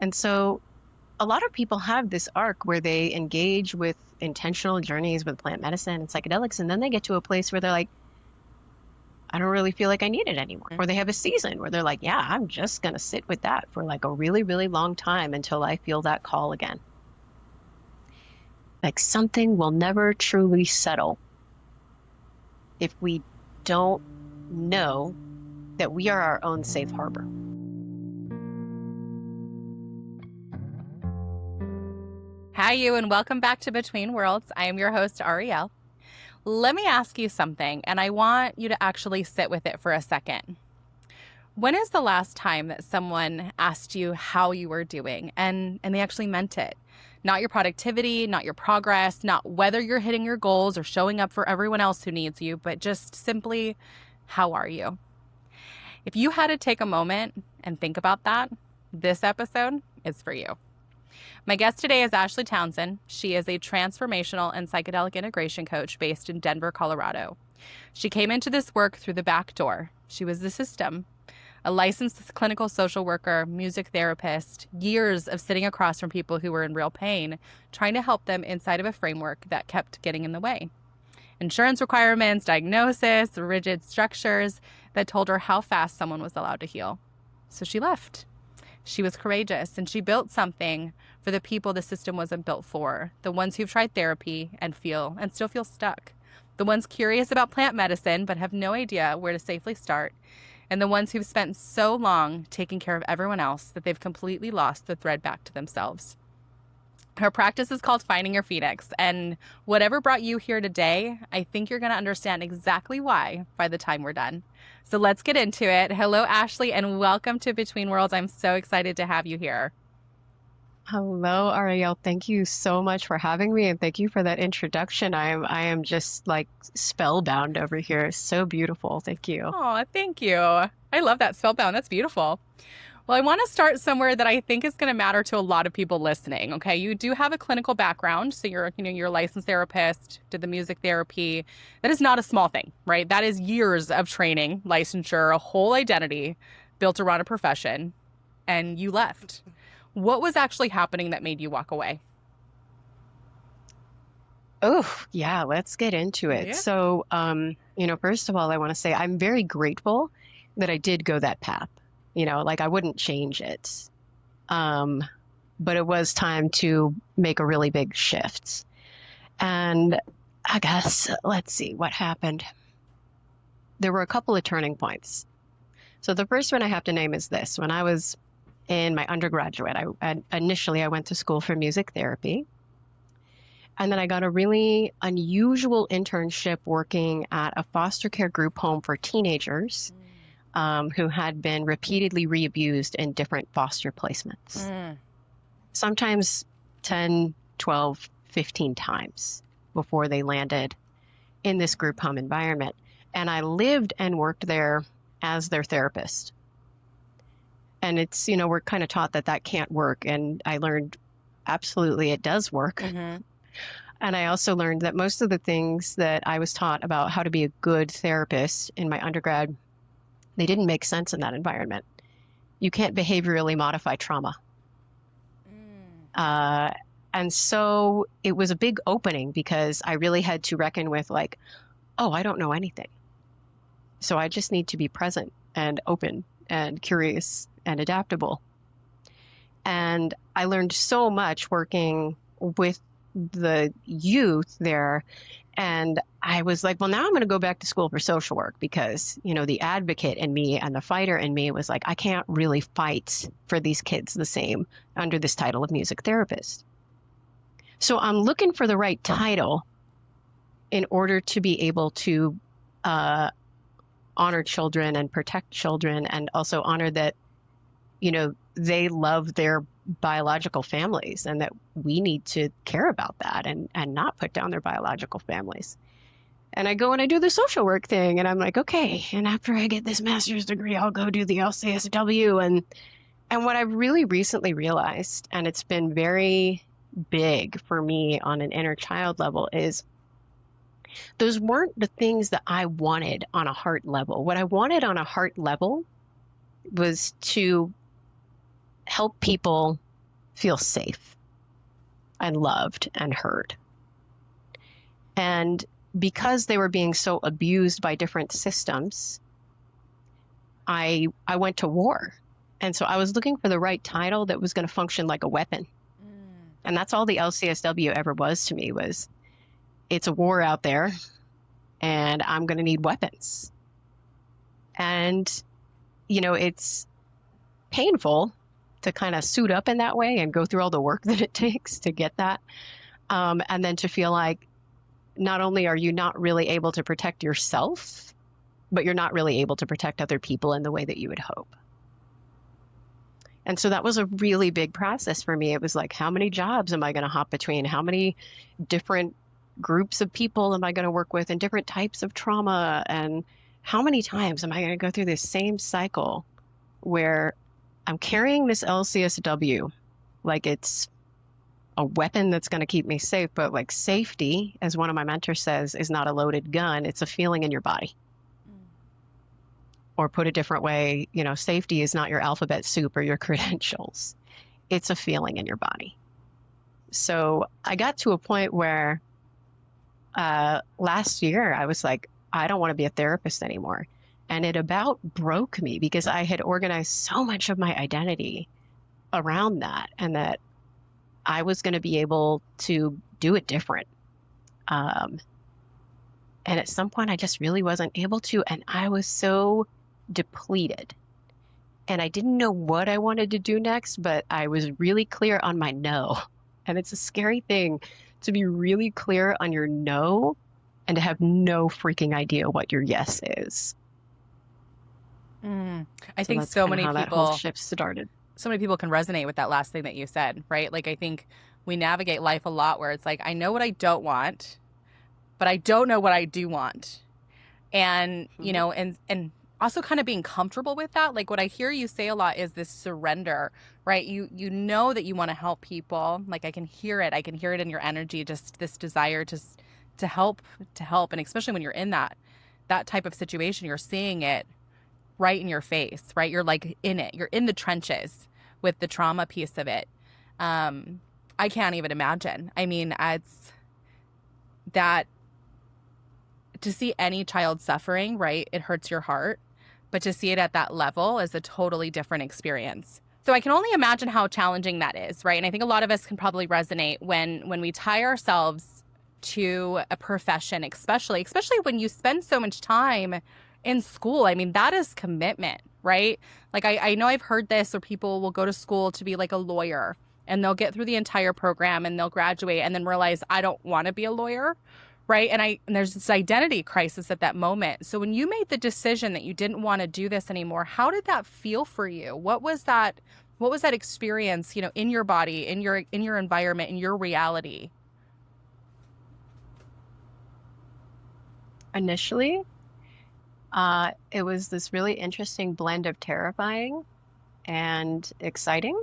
And so a lot of people have this arc where they engage with intentional journeys with plant medicine and psychedelics, and then they get to a place where they're like, I don't really feel like I need it anymore. Or they have a season where they're like, yeah, I'm just going to sit with that for like a really, really long time until I feel that call again. Like something will never truly settle if we don't know that we are our own safe harbor. Hi, you, and welcome back to Between Worlds. I am your host, Ariel. Let me ask you something, and I want you to actually sit with it for a second. When is the last time that someone asked you how you were doing and they actually meant it? Not your productivity, not your progress, not whether you're hitting your goals or showing up for everyone else who needs you, but just simply, how are you? If you had to take a moment and think about that, this episode is for you. My guest today is Ashley Townsend. She is a transformational and psychedelic integration coach based in Denver, Colorado. She came into this work through the back door. She was the system, a licensed clinical social worker, music therapist, years of sitting across from people who were in real pain, trying to help them inside of a framework that kept getting in the way. Insurance requirements, diagnosis, rigid structures that told her how fast someone was allowed to heal. So she left. She was courageous, and she built something for the people the system wasn't built for, the ones who've tried therapy and still feel stuck, the ones curious about plant medicine but have no idea where to safely start, and the ones who've spent so long taking care of everyone else that they've completely lost the thread back to themselves. Her practice is called Finding Your Phoenix, and whatever brought you here today, I think you're going to understand exactly why by the time we're done. So let's get into it. Hello, Ashley, and welcome to Between Worlds. I'm so excited to have you here. Hello, Ariel. Thank you so much for having me, and thank you for that introduction. I am just like spellbound over here. So beautiful. Thank you. Oh, thank you. I love that spellbound. That's beautiful. Well, I want to start somewhere that I think is going to matter to a lot of people listening. Okay, you do have a clinical background, so you're a licensed therapist, did the music therapy. That is not a small thing, right? That is years of training, licensure, a whole identity built around a profession, and you left. What was actually happening that made you walk away? Oh, yeah, let's get into it. Yeah. So, first of all, I want to say I'm very grateful that I did go that path. Like I wouldn't change it. Um, but it was time to make a really big shift. And I guess, let's see what happened. There were a couple of turning points. So the first one I have to name is this. When I was in my undergraduate, initially I went to school for music therapy. And then I got a really unusual internship working at a foster care group home for teenagers who had been repeatedly re-abused in different foster placements. Sometimes 10, 12, 15 times before they landed in this group home environment. And I lived and worked there as their therapist. And it's, we're kind of taught that that can't work. And I learned absolutely it does work. Mm-hmm. And I also learned that most of the things that I was taught about how to be a good therapist in my undergrad, they didn't make sense in that environment. You can't behaviorally modify trauma. And so it was a big opening because I really had to reckon with like, oh, I don't know anything. So I just need to be present and open and curious and adaptable. And I learned so much working with the youth there. And I was like, well, now I'm going to go back to school for social work because, the advocate in me and the fighter in me was like, I can't really fight for these kids the same under this title of music therapist. So I'm looking for the right title in order to be able to honor children and protect children and also honor that, they love their biological families and that we need to care about that and not put down their biological families. And I go and I do the social work thing and I'm like, okay, and after I get this master's degree, I'll go do the LCSW. And what I've really recently realized, and it's been very big for me on an inner child level, is those weren't the things that I wanted on a heart level. What I wanted on a heart level was to help people feel safe and loved and heard. And because they were being so abused by different systems, I went to war. And so I was looking for the right title that was going to function like a weapon. And that's all the LCSW ever was to me, was it's a war out there and I'm going to need weapons. And, it's painful to kind of suit up in that way and go through all the work that it takes to get that. And then to feel like not only are you not really able to protect yourself, but you're not really able to protect other people in the way that you would hope. And so that was a really big process for me. It was like, how many jobs am I going to hop between? How many different groups of people am I going to work with, and different types of trauma? And how many times am I going to go through this same cycle where I'm carrying this LCSW like it's a weapon that's going to keep me safe, but like safety, as one of my mentors says, is not a loaded gun. It's a feeling in your body. Or put a different way, safety is not your alphabet soup or your credentials. It's a feeling in your body. So I got to a point where last year I was like, I don't want to be a therapist anymore. And it about broke me because I had organized so much of my identity around that, and that I was going to be able to do it different. And at some point I just really wasn't able to. And I was so depleted. And I didn't know what I wanted to do next, but I was really clear on my no. And it's a scary thing to be really clear on your no and to have no freaking idea what your yes is. I think that's so kinda many how that whole people, shift started. so many people can resonate with that last thing that you said, right? Like, I think we navigate life a lot where it's like, I know what I don't want, but I don't know what I do want. And, and also kind of being comfortable with that. Like, what I hear you say a lot is this surrender, right? You know that you want to help people. Like, I can hear it. I can hear it in your energy, just this desire to help. And especially when you're in that type of situation, you're seeing it right in your face, right? You're like in it. You're in the trenches with the trauma piece of it. I can't even imagine. I mean, it's that to see any child suffering, right? It hurts your heart. But to see it at that level is a totally different experience. So I can only imagine how challenging that is, right? And I think a lot of us can probably resonate when we tie ourselves to a profession, especially when you spend so much time in school. I mean, that is commitment, right? Like, I know I've heard this where people will go to school to be like a lawyer, and they'll get through the entire program and they'll graduate and then realize, I don't want to be a lawyer, right? And there's this identity crisis at that moment. So when you made the decision that you didn't want to do this anymore, how did that feel for you? What was that experience, in your body, in your environment, in your reality? Initially, it was this really interesting blend of terrifying and exciting.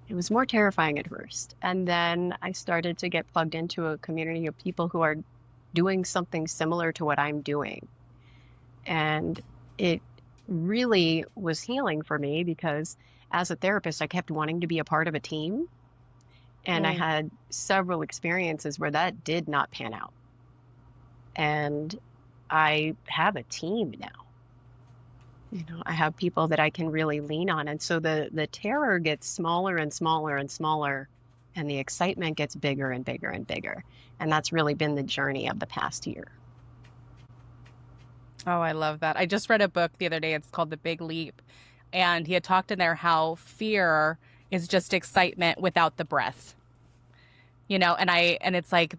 It was more terrifying at first. And then I started to get plugged into a community of people who are doing something similar to what I'm doing. And it really was healing for me because as a therapist, I kept wanting to be a part of a team. And I had several experiences where that did not pan out. And I have a team now. I have people that I can really lean on. And so the terror gets smaller and smaller and smaller, and the excitement gets bigger and bigger and bigger. And that's really been the journey of the past year. Oh, I love that. I just read a book the other day. It's called The Big Leap. And he had talked in there how fear is just excitement without the breath. And it's like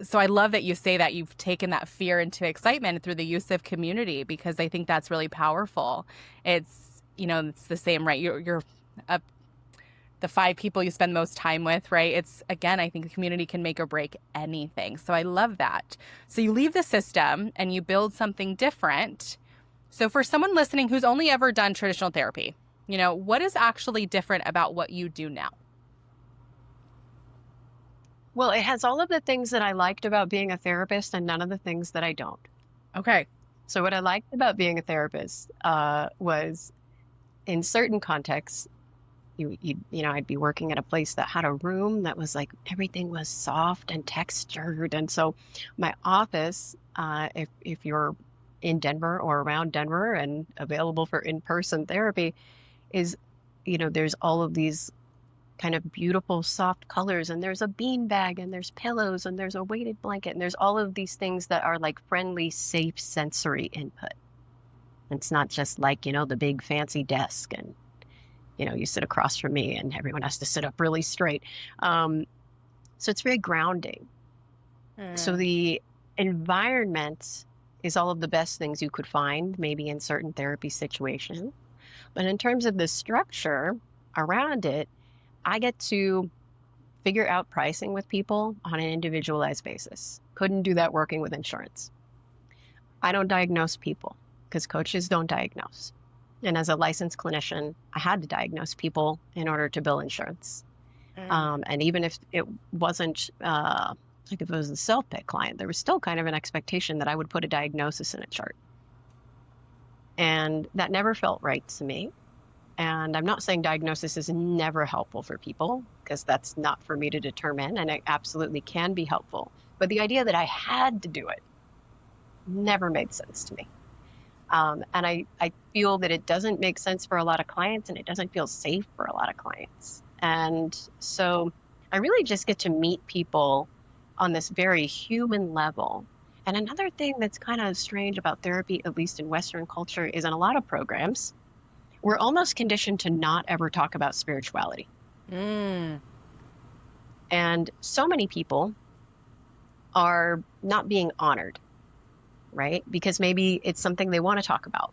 so I love that you say that you've taken that fear into excitement through the use of community, because I think that's really powerful. It's, it's the same, right? You're the 5 people you spend most time with, right? It's, again, I think the community can make or break anything. So I love that. So you leave the system and you build something different. So for someone listening who's only ever done traditional therapy, what is actually different about what you do now? Well, it has all of the things that I liked about being a therapist and none of the things that I don't. Okay. So what I liked about being a therapist was, in certain contexts, I'd be working at a place that had a room that was like everything was soft and textured. And so my office, if you're in Denver or around Denver and available for in-person therapy, is, there's all of these kind of beautiful soft colors, and there's a bean bag, and there's pillows, and there's a weighted blanket, and there's all of these things that are like friendly, safe sensory input. It's not just like, the big fancy desk and, you sit across from me and everyone has to sit up really straight. So it's very grounding. So Mm. the environment is all of the best things you could find, maybe in certain therapy situations. But in terms of the structure around it, I get to figure out pricing with people on an individualized basis. Couldn't do that working with insurance. I don't diagnose people because coaches don't diagnose. And as a licensed clinician, I had to diagnose people in order to bill insurance. Mm. And even if it wasn't like if it was a self-pay client, there was still kind of an expectation that I would put a diagnosis in a chart. And that never felt right to me. And I'm not saying diagnosis is never helpful for people, because that's not for me to determine, and it absolutely can be helpful. But the idea that I had to do it never made sense to me. And I feel that it doesn't make sense for a lot of clients, and it doesn't feel safe for a lot of clients. And so I really just get to meet people on this very human level. And another thing that's kind of strange about therapy, at least in Western culture, is in a lot of programs, we're almost conditioned to not ever talk about spirituality. Mm. And so many people are not being honored, right? Because maybe it's something they want to talk about,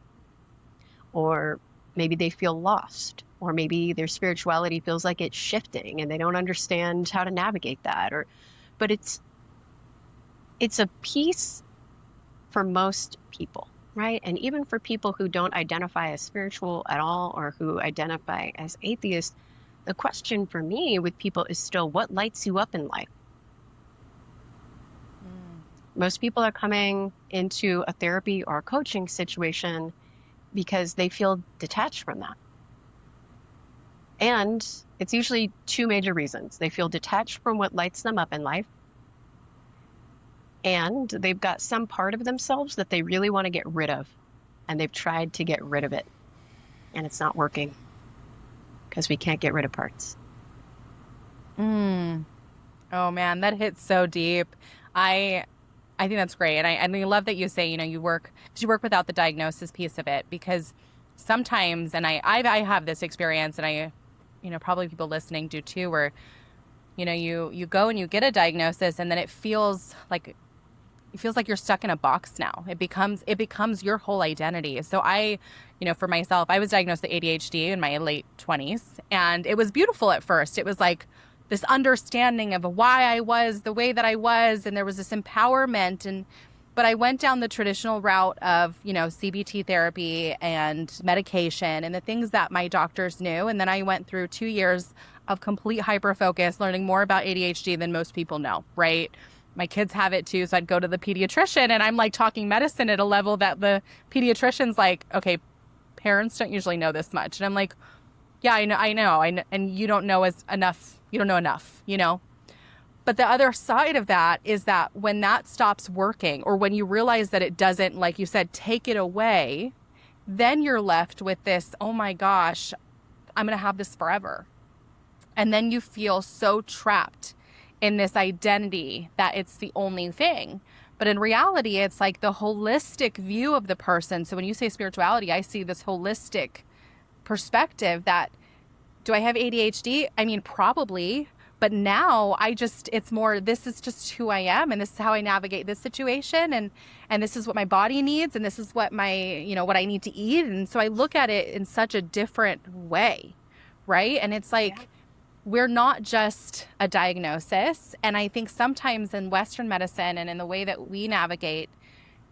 or maybe they feel lost, or maybe their spirituality feels like it's shifting and they don't understand how to navigate that. But it's a piece for most people, right? And even for people who don't identify as spiritual at all or who identify as atheists, the question for me with people is still, what lights you up in life? Mm. Most people are coming into a therapy or a coaching situation because they feel detached from that. And it's usually two major reasons. They feel detached from what lights them up in life, and they've got some part of themselves that they really want to get rid of, and they've tried to get rid of it, and it's not working because we can't get rid of parts. Mm. Oh man, that hits so deep. I I think that's great. And I love that you say, you work without the diagnosis piece of it, because sometimes, and I have this experience, and probably people listening do too, where, you go and you get a diagnosis, and then it feels like you're stuck in a box now. It becomes your whole identity. So for myself, I was diagnosed with ADHD in my late 20s, and it was beautiful at first. It was like this understanding of why I was the way that I was, and there was this empowerment. But I went down the traditional route of, CBT therapy and medication and the things that my doctors knew. And then I went through 2 years of complete hyper focus, learning more about ADHD than most people know, right? My kids have it too. So I'd go to the pediatrician, and I'm like talking medicine at a level that the pediatrician's like, okay, parents don't usually know this much. And I'm like, yeah, I know. And you don't know enough. You don't know enough. But the other side of that is that when that stops working, or when you realize that it doesn't, like you said, take it away, then you're left with this, oh my gosh, I'm going to have this forever. And then you feel so trapped in this identity that it's the only thing. But in reality, it's like the holistic view of the person. So when you say spirituality, I see this holistic perspective that, do I have ADHD? I mean, probably. But now it's more, this is just who I am, and this is how I navigate this situation, and this is what my body needs, and this is what what I need to eat. And so I look at it in such a different way, right? And it's like, Yeah. we're not just a diagnosis. And I think sometimes in Western medicine and in the way that we navigate,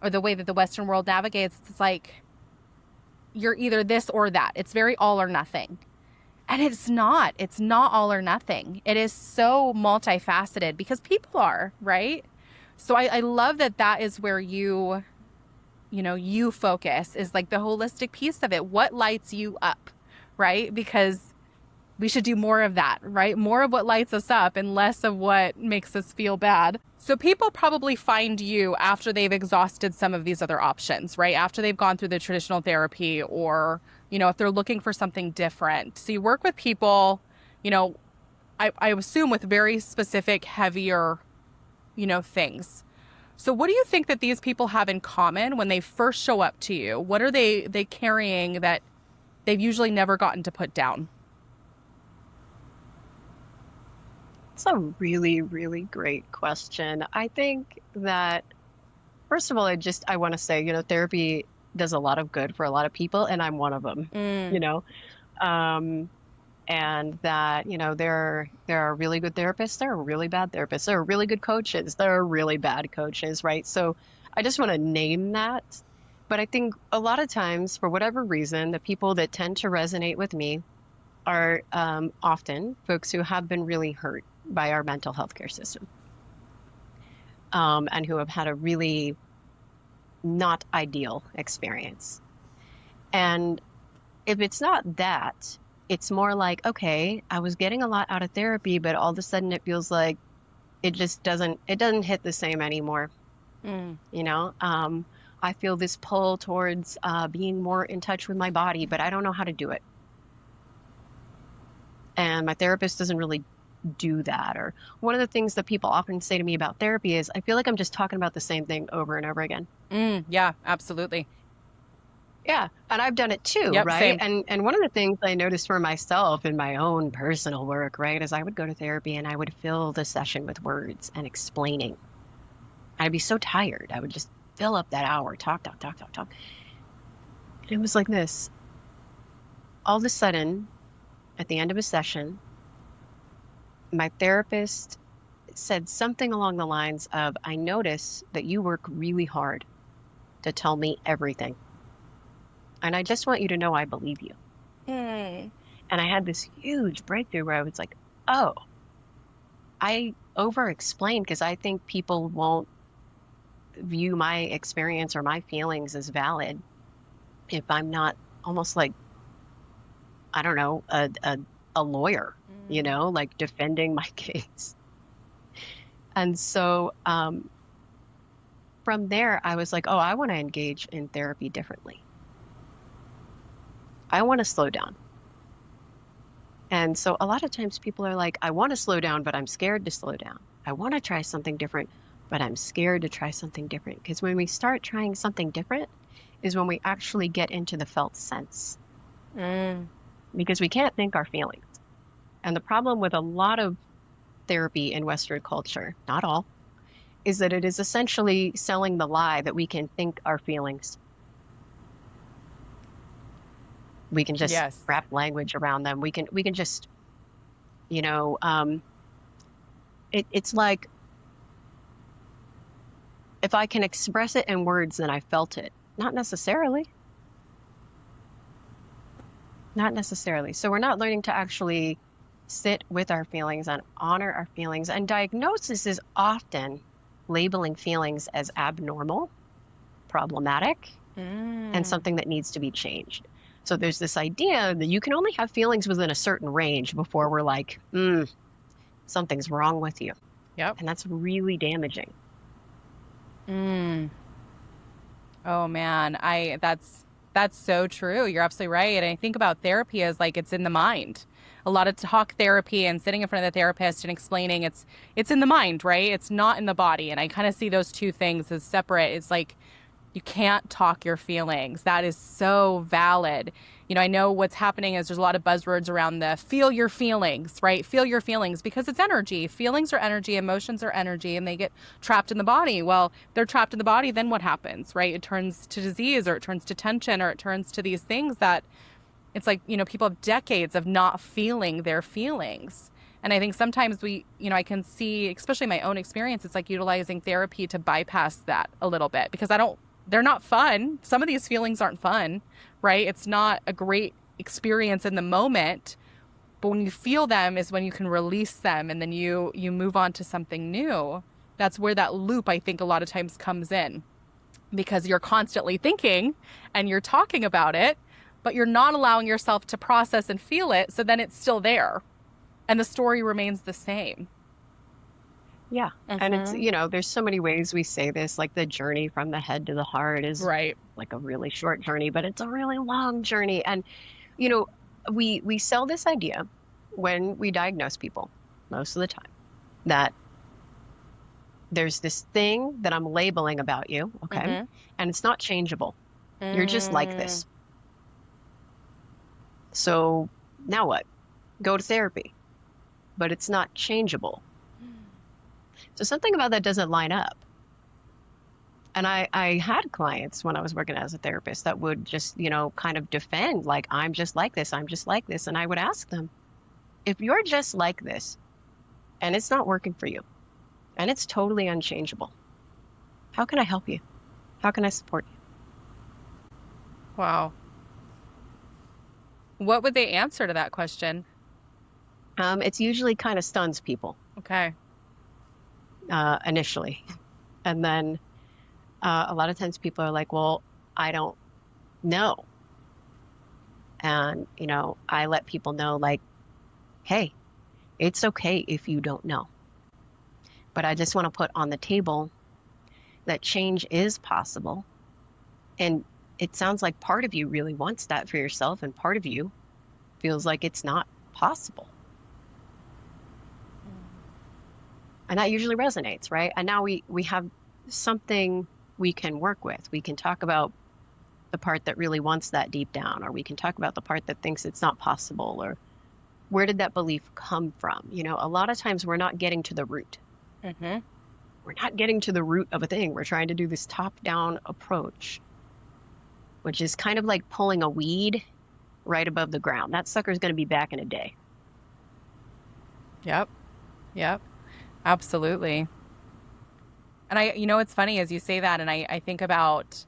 or the way that the Western world navigates, it's like you're either this or that. It's very all or nothing. And it's not. It's not all or nothing. It is so multifaceted, because people are, right? So I love that is where you focus, is like the holistic piece of it. What lights you up, right? Because we should do more of that, right? More of what lights us up and less of what makes us feel bad. So people probably find you after they've exhausted some of these other options, right? After they've gone through the traditional therapy, or, if they're looking for something different. So you work with people, you know, I assume with very specific, heavier, things. So what do you think that these people have in common when they first show up to you? What are they carrying that they've usually never gotten to put down? It's a really, really great question. I think that, first of all, I want to say, therapy does a lot of good for a lot of people, and I'm one of them, you Mm, know. Um, and that, there are really good therapists, there are really bad therapists, there are really good coaches, there are really bad coaches, right? So I just want to name that. But I think a lot of times, for whatever reason, the people that tend to resonate with me are often folks who have been really hurt by our mental health care system, and who have had a really not ideal experience. And if it's not that, it's more like, okay, I was getting a lot out of therapy, but all of a sudden it feels like it doesn't hit the same anymore. mm, You know, I feel this pull towards being more in touch with my body, but I don't know how to do it. And my therapist doesn't really do that. Or one of the things that people often say to me about therapy is, I feel like I'm just talking about the same thing over and over again. yeah, absolutely. Yeah, and I've done it too, Yep, right? same. And one of the things I noticed for myself in my own personal work, right, is I would go to therapy and I would fill the session with words and explaining. I'd be so tired. I would just fill up that hour, talk, talk, talk, talk, talk. And it was like this. All of a sudden, at the end of a session, my therapist said something along the lines of, I notice that you work really hard to tell me everything. And I just want you to know I believe you. Mm, And I had this huge breakthrough where I was like, oh, I over explained because I think people won't view my experience or my feelings as valid if I'm not almost like, I don't know, a lawyer, mm, like defending my case. And so from there, I was like, oh, I want to engage in therapy differently. I want to slow down. And so a lot of times people are like, I want to slow down, but I'm scared to slow down. I want to try something different, but I'm scared to try something different. Because when we start trying something different is when we actually get into the felt sense, mm. because we can't think our feelings. And the problem with a lot of therapy in Western culture, not all, is that it is essentially selling the lie that we can think our feelings. We can just Yes. wrap language around them. We can just, you know, it's like, if I can express it in words, then I felt it. Not necessarily. Not necessarily. So we're not learning to actually sit with our feelings and honor our feelings. And diagnosis is often labeling feelings as abnormal, problematic, and Mm. something that needs to be changed. So there's this idea that you can only have feelings within a certain range before we're like, something's wrong with you. Yep. And that's really damaging. Mm. Oh man, that's so true. You're absolutely right. And I think about therapy as like it's in the mind. A lot of talk therapy and sitting in front of the therapist and explaining it's in the mind, right? It's not in the body. And I kind of see those two things as separate. It's like you can't talk your feelings. That is so valid. I know what's happening is there's a lot of buzzwords around the feel your feelings, right? Feel your feelings because it's energy. Feelings are energy, emotions are energy, and they get trapped in the body. Well, they're trapped in the body, then what happens, right? It turns to disease, or it turns to tension, or it turns to these things that it's like, people have decades of not feeling their feelings. And I think sometimes I can see, especially my own experience, it's like utilizing therapy to bypass that a little bit because they're not fun. Some of these feelings aren't fun, right? It's not a great experience in the moment, but when you feel them is when you can release them and then you move on to something new. That's where that loop, I think, a lot of times comes in because you're constantly thinking and you're talking about it, but you're not allowing yourself to process and feel it. So then it's still there and the story remains the same. Yeah. And it's, Mm-hmm. there's so many ways we say this, like the journey from the head to the heart is Right. like a really short journey, but it's a really long journey. And, you know, we sell this idea when we diagnose people most of the time that there's this thing that I'm labeling about you, okay? Mm-hmm. And it's not changeable. You're just like Mm. this. So now what? Go to therapy, but it's not changeable. So something about that doesn't line up. And I had clients when I was working as a therapist that would just, kind of defend, like, I'm just like this, I'm just like this. And I would ask them, if you're just like this and it's not working for you and it's totally unchangeable, how can I help you? How can I support you? Wow. What would they answer to that question? It's usually kind of stuns people Okay. initially. And then a lot of times people are like, well, I don't know. And, I let people know, like, hey, it's okay if you don't know. But I just want to put on the table that change is possible. And it sounds like part of you really wants that for yourself, and part of you feels like it's not possible. And that usually resonates, right? And now we have something we can work with. We can talk about the part that really wants that deep down, or we can talk about the part that thinks it's not possible, or where did that belief come from? A lot of times we're not getting to the root. Mm-hmm. We're not getting to the root of a thing. We're trying to do this top-down approach, which is kind of like pulling a weed right above the ground. That sucker's going to be back in a day. Yep. Yep. Absolutely. And it's funny as you say that, and I think about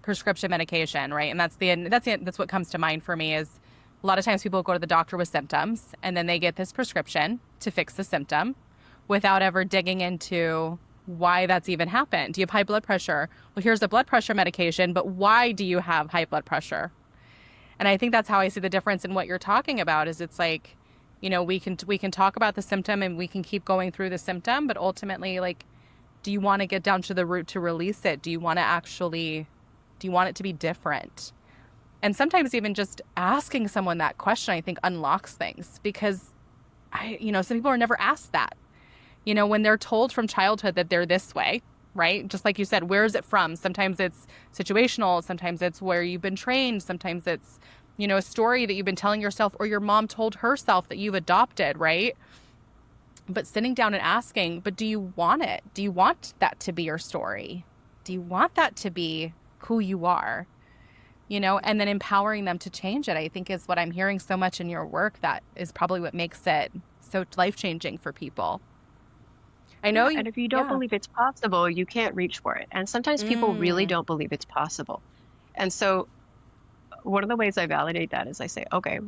prescription medication, right? And that's what comes to mind for me is a lot of times people go to the doctor with symptoms and then they get this prescription to fix the symptom without ever digging into why that's even happened. Do you have high blood pressure? Well, here's the blood pressure medication, but why do you have high blood pressure? And I think that's how I see the difference in what you're talking about is it's like, we can talk about the symptom and we can keep going through the symptom, but ultimately, like, do you want to get down to the root to release it? Do you want it to be different? And sometimes even just asking someone that question, I think unlocks things because some people are never asked that. When they're told from childhood that they're this way, right? Just like you said, where is it from? Sometimes it's situational. Sometimes it's where you've been trained. Sometimes it's, a story that you've been telling yourself or your mom told herself that you've adopted, right? But sitting down and asking, but do you want it? Do you want that to be your story? Do you want that to be who you are? And then empowering them to change it, I think is what I'm hearing so much in your work. That is probably what makes it so life-changing for people. I know And if you don't believe it's possible, you can't reach for it. And sometimes people really don't believe it's possible. And so one of the ways I validate that is I say, okay,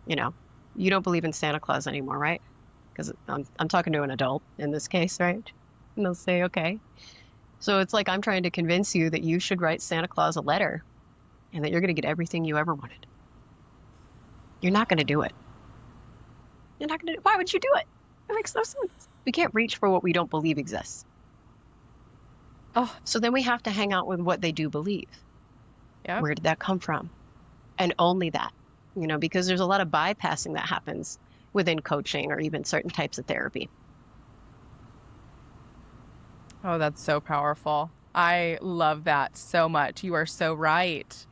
you don't believe in Santa Claus anymore, right? Because I'm talking to an adult in this case, right? And they'll say, okay. So it's like I'm trying to convince you that you should write Santa Claus a letter and that you're going to get everything you ever wanted. You're not going to do it. You're not going to. Why would you do it? It makes no sense. We can't reach for what we don't believe exists. Oh, so then we have to hang out with what they do believe. Yeah. Where did that come from? And only that, because there's a lot of bypassing that happens within coaching or even certain types of therapy. Oh, that's so powerful. I love that so much. You are so right.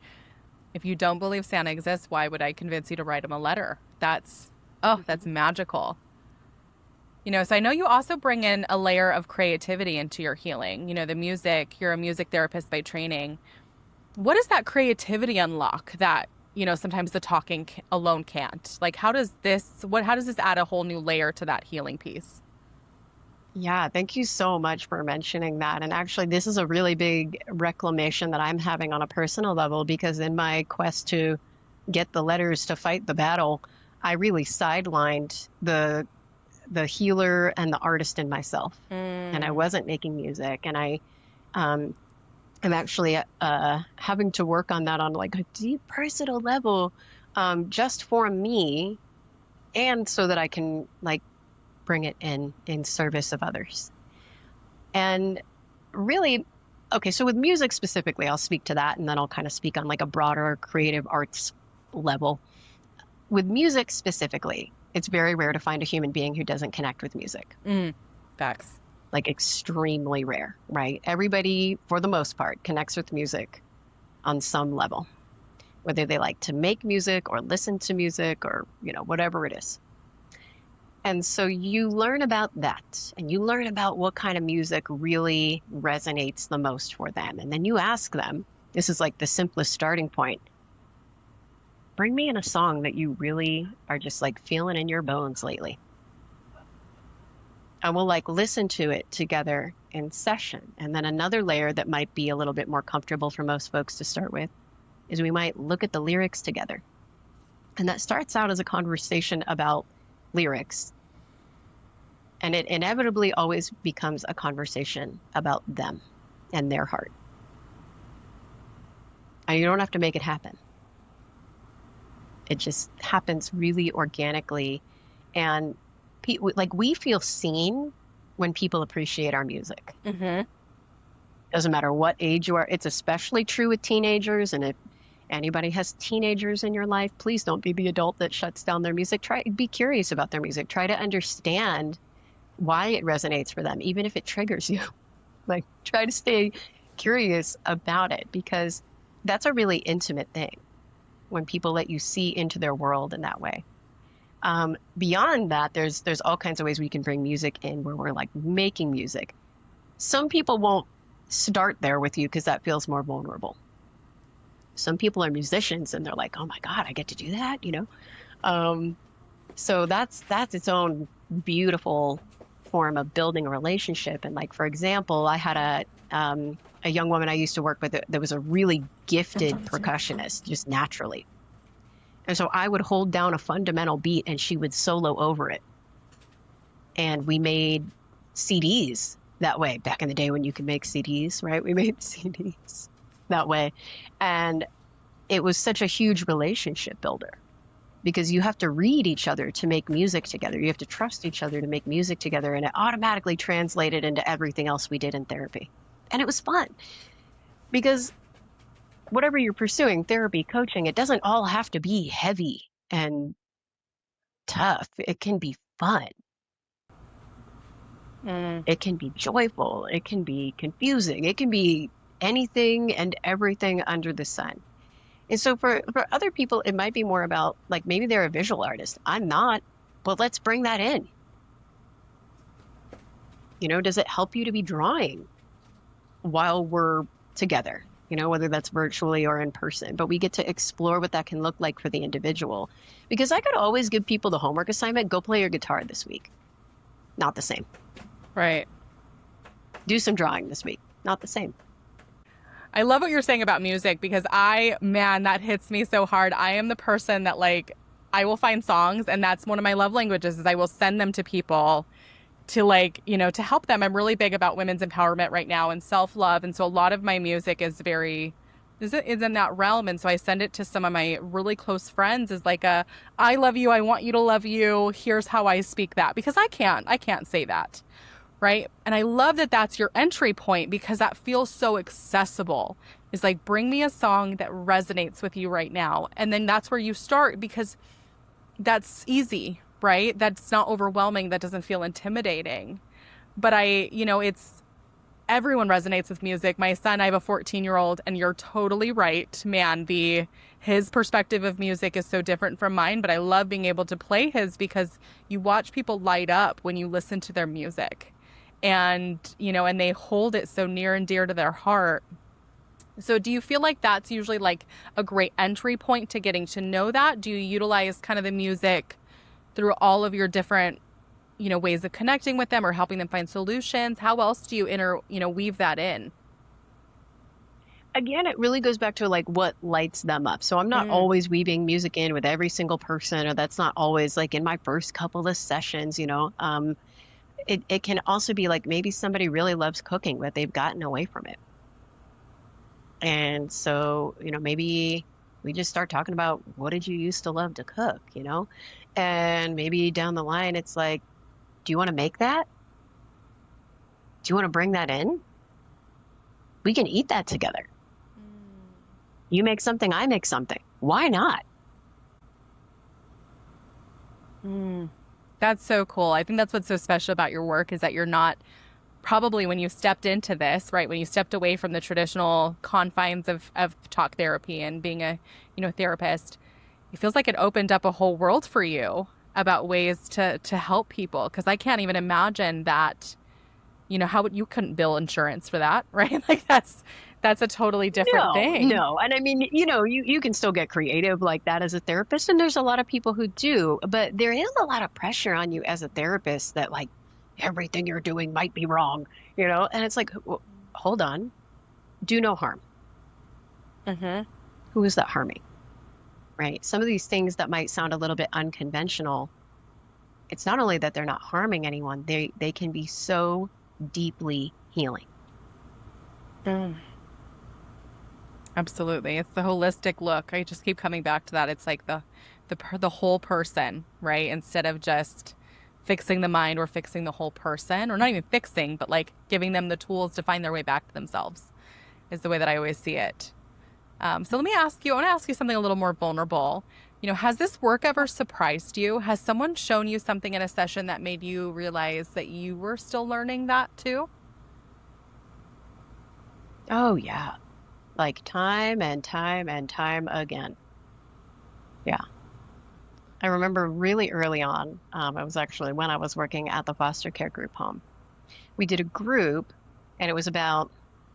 If you don't believe Santa exists, why would I convince you to write him a letter? That's magical. So I know you also bring in a layer of creativity into your healing. The music, you're a music therapist by training. What does that creativity unlock that, sometimes the talking alone can't? Like, how does this add a whole new layer to that healing piece? Yeah, thank you so much for mentioning that. And actually, this is a really big reclamation that I'm having on a personal level because in my quest to get the letters to fight the battle, I really sidelined the healer and the artist in myself. And I wasn't making music. And I I'm actually having to work on that on like a deep personal level, just for me, and so that I can like bring it in service of others. And really, okay, so with music specifically, I'll speak to that, and then I'll kind of speak on like a broader creative arts level. With music specifically, it's very rare to find a human being who doesn't connect with music. Mm, facts. Like extremely rare, right? Everybody, for the most part, connects with music on some level, whether they like to make music or listen to music or, whatever it is. And so you learn about that and you learn about what kind of music really resonates the most for them. And then you ask them, this is like the simplest starting point. Bring me in a song that you really are just like feeling in your bones lately. And we'll like listen to it together in session. And then another layer that might be a little bit more comfortable for most folks to start with is we might look at the lyrics together. And that starts out as a conversation about lyrics. And it inevitably always becomes a conversation about them and their heart. And you don't have to make it happen. It just happens really organically. And like we feel seen when people appreciate our music. Mm-hmm. Doesn't matter what age you are. It's especially true with teenagers. And if anybody has teenagers in your life, please don't be the adult that shuts down their music. Be curious about their music. Try to understand why it resonates for them, even if it triggers you. Like, try to stay curious about it, because that's a really intimate thing when people let you see into their world in that way. Beyond that, there's all kinds of ways we can bring music in where we're like making music. Some people won't start there with you because that feels more vulnerable. Some people are musicians and they're like, oh my God, I get to do that, So that's its own beautiful form of building a relationship. And like, for example, I had a young woman I used to work with that was a really gifted percussionist, just naturally. And so I would hold down a fundamental beat and she would solo over it. And we made CDs that way. Back in the day when you could make CDs, right? We made CDs that way. And it was such a huge relationship builder, because you have to read each other to make music together. You have to trust each other to make music together. And it automatically translated into everything else we did in therapy. And it was fun, because whatever you're pursuing, therapy, coaching, it doesn't all have to be heavy and tough. It can be fun. It can be joyful. It can be confusing. It can be anything and everything under the sun. And so for other people, it might be more about like maybe they're a visual artist. I'm not, but let's bring that in. Does it help you to be drawing while we're together? Whether that's virtually or in person, but we get to explore what that can look like for the individual. Because I could always give people the homework assignment, go play your guitar this week. Not the same. Right. Do some drawing this week. Not the same. I love what you're saying about music, because that hits me so hard. I am the person that like, I will find songs, and that's one of my love languages, is I will send them to people to like, to help them. I'm really big about women's empowerment right now and self-love. And so a lot of my music is in that realm. And so I send it to some of my really close friends as like I love you. I want you to love you. Here's how I speak that, because I can't say that. Right. And I love that that's your entry point, because that feels so accessible. It's like, bring me a song that resonates with you right now. And then that's where you start, because that's easy, right? That's not overwhelming. That doesn't feel intimidating. But it's everyone resonates with music. My son, I have a 14-year-old, and you're totally right, man. His perspective of music is so different from mine, but I love being able to play his, because you watch people light up when you listen to their music. And, and they hold it so near and dear to their heart. So do you feel like that's usually like a great entry point to getting to know that? Do you utilize kind of the music through all of your different, ways of connecting with them or helping them find solutions? How else do you weave that in? Again, it really goes back to like what lights them up. So I'm not always weaving music in with every single person, or that's not always like in my first couple of sessions, It can also be like maybe somebody really loves cooking, but they've gotten away from it. And so, maybe we just start talking about what did you used to love to cook. And maybe down the line, it's like, do you want to make that? Do you want to bring that in? We can eat that together. You make something, I make something. Why not? Mm. That's so cool. I think that's what's so special about your work is that you're not probably when you stepped into this, right? When you stepped away from the traditional confines of talk therapy and being a, therapist, it feels like it opened up a whole world for you about ways to help people. Because I can't even imagine that, how you couldn't bill insurance for that, right? Like that's a totally different No, thing. no. And I mean, you can still get creative like that as a therapist, and there's a lot of people who do, but there is a lot of pressure on you as a therapist that like everything you're doing might be wrong. And it's like, hold on, do no harm. Mm-hmm. Who is that harming? Right? Some of these things that might sound a little bit unconventional, it's not only that they're not harming anyone, they can be so deeply healing. Mm. Absolutely. It's the holistic look. I just keep coming back to that. It's like the whole person, right? Instead of just fixing the mind or fixing the whole person, or not even fixing, but like giving them the tools to find their way back to themselves is the way that I always see it. So let me ask you, I want to ask you something a little more vulnerable. Has this work ever surprised you? Has someone shown you something in a session that made you realize that you were still learning that too? Oh yeah. Like time and time and time again. Yeah. I remember really early on, it was actually when I was working at the foster care group home. We did a group and it was about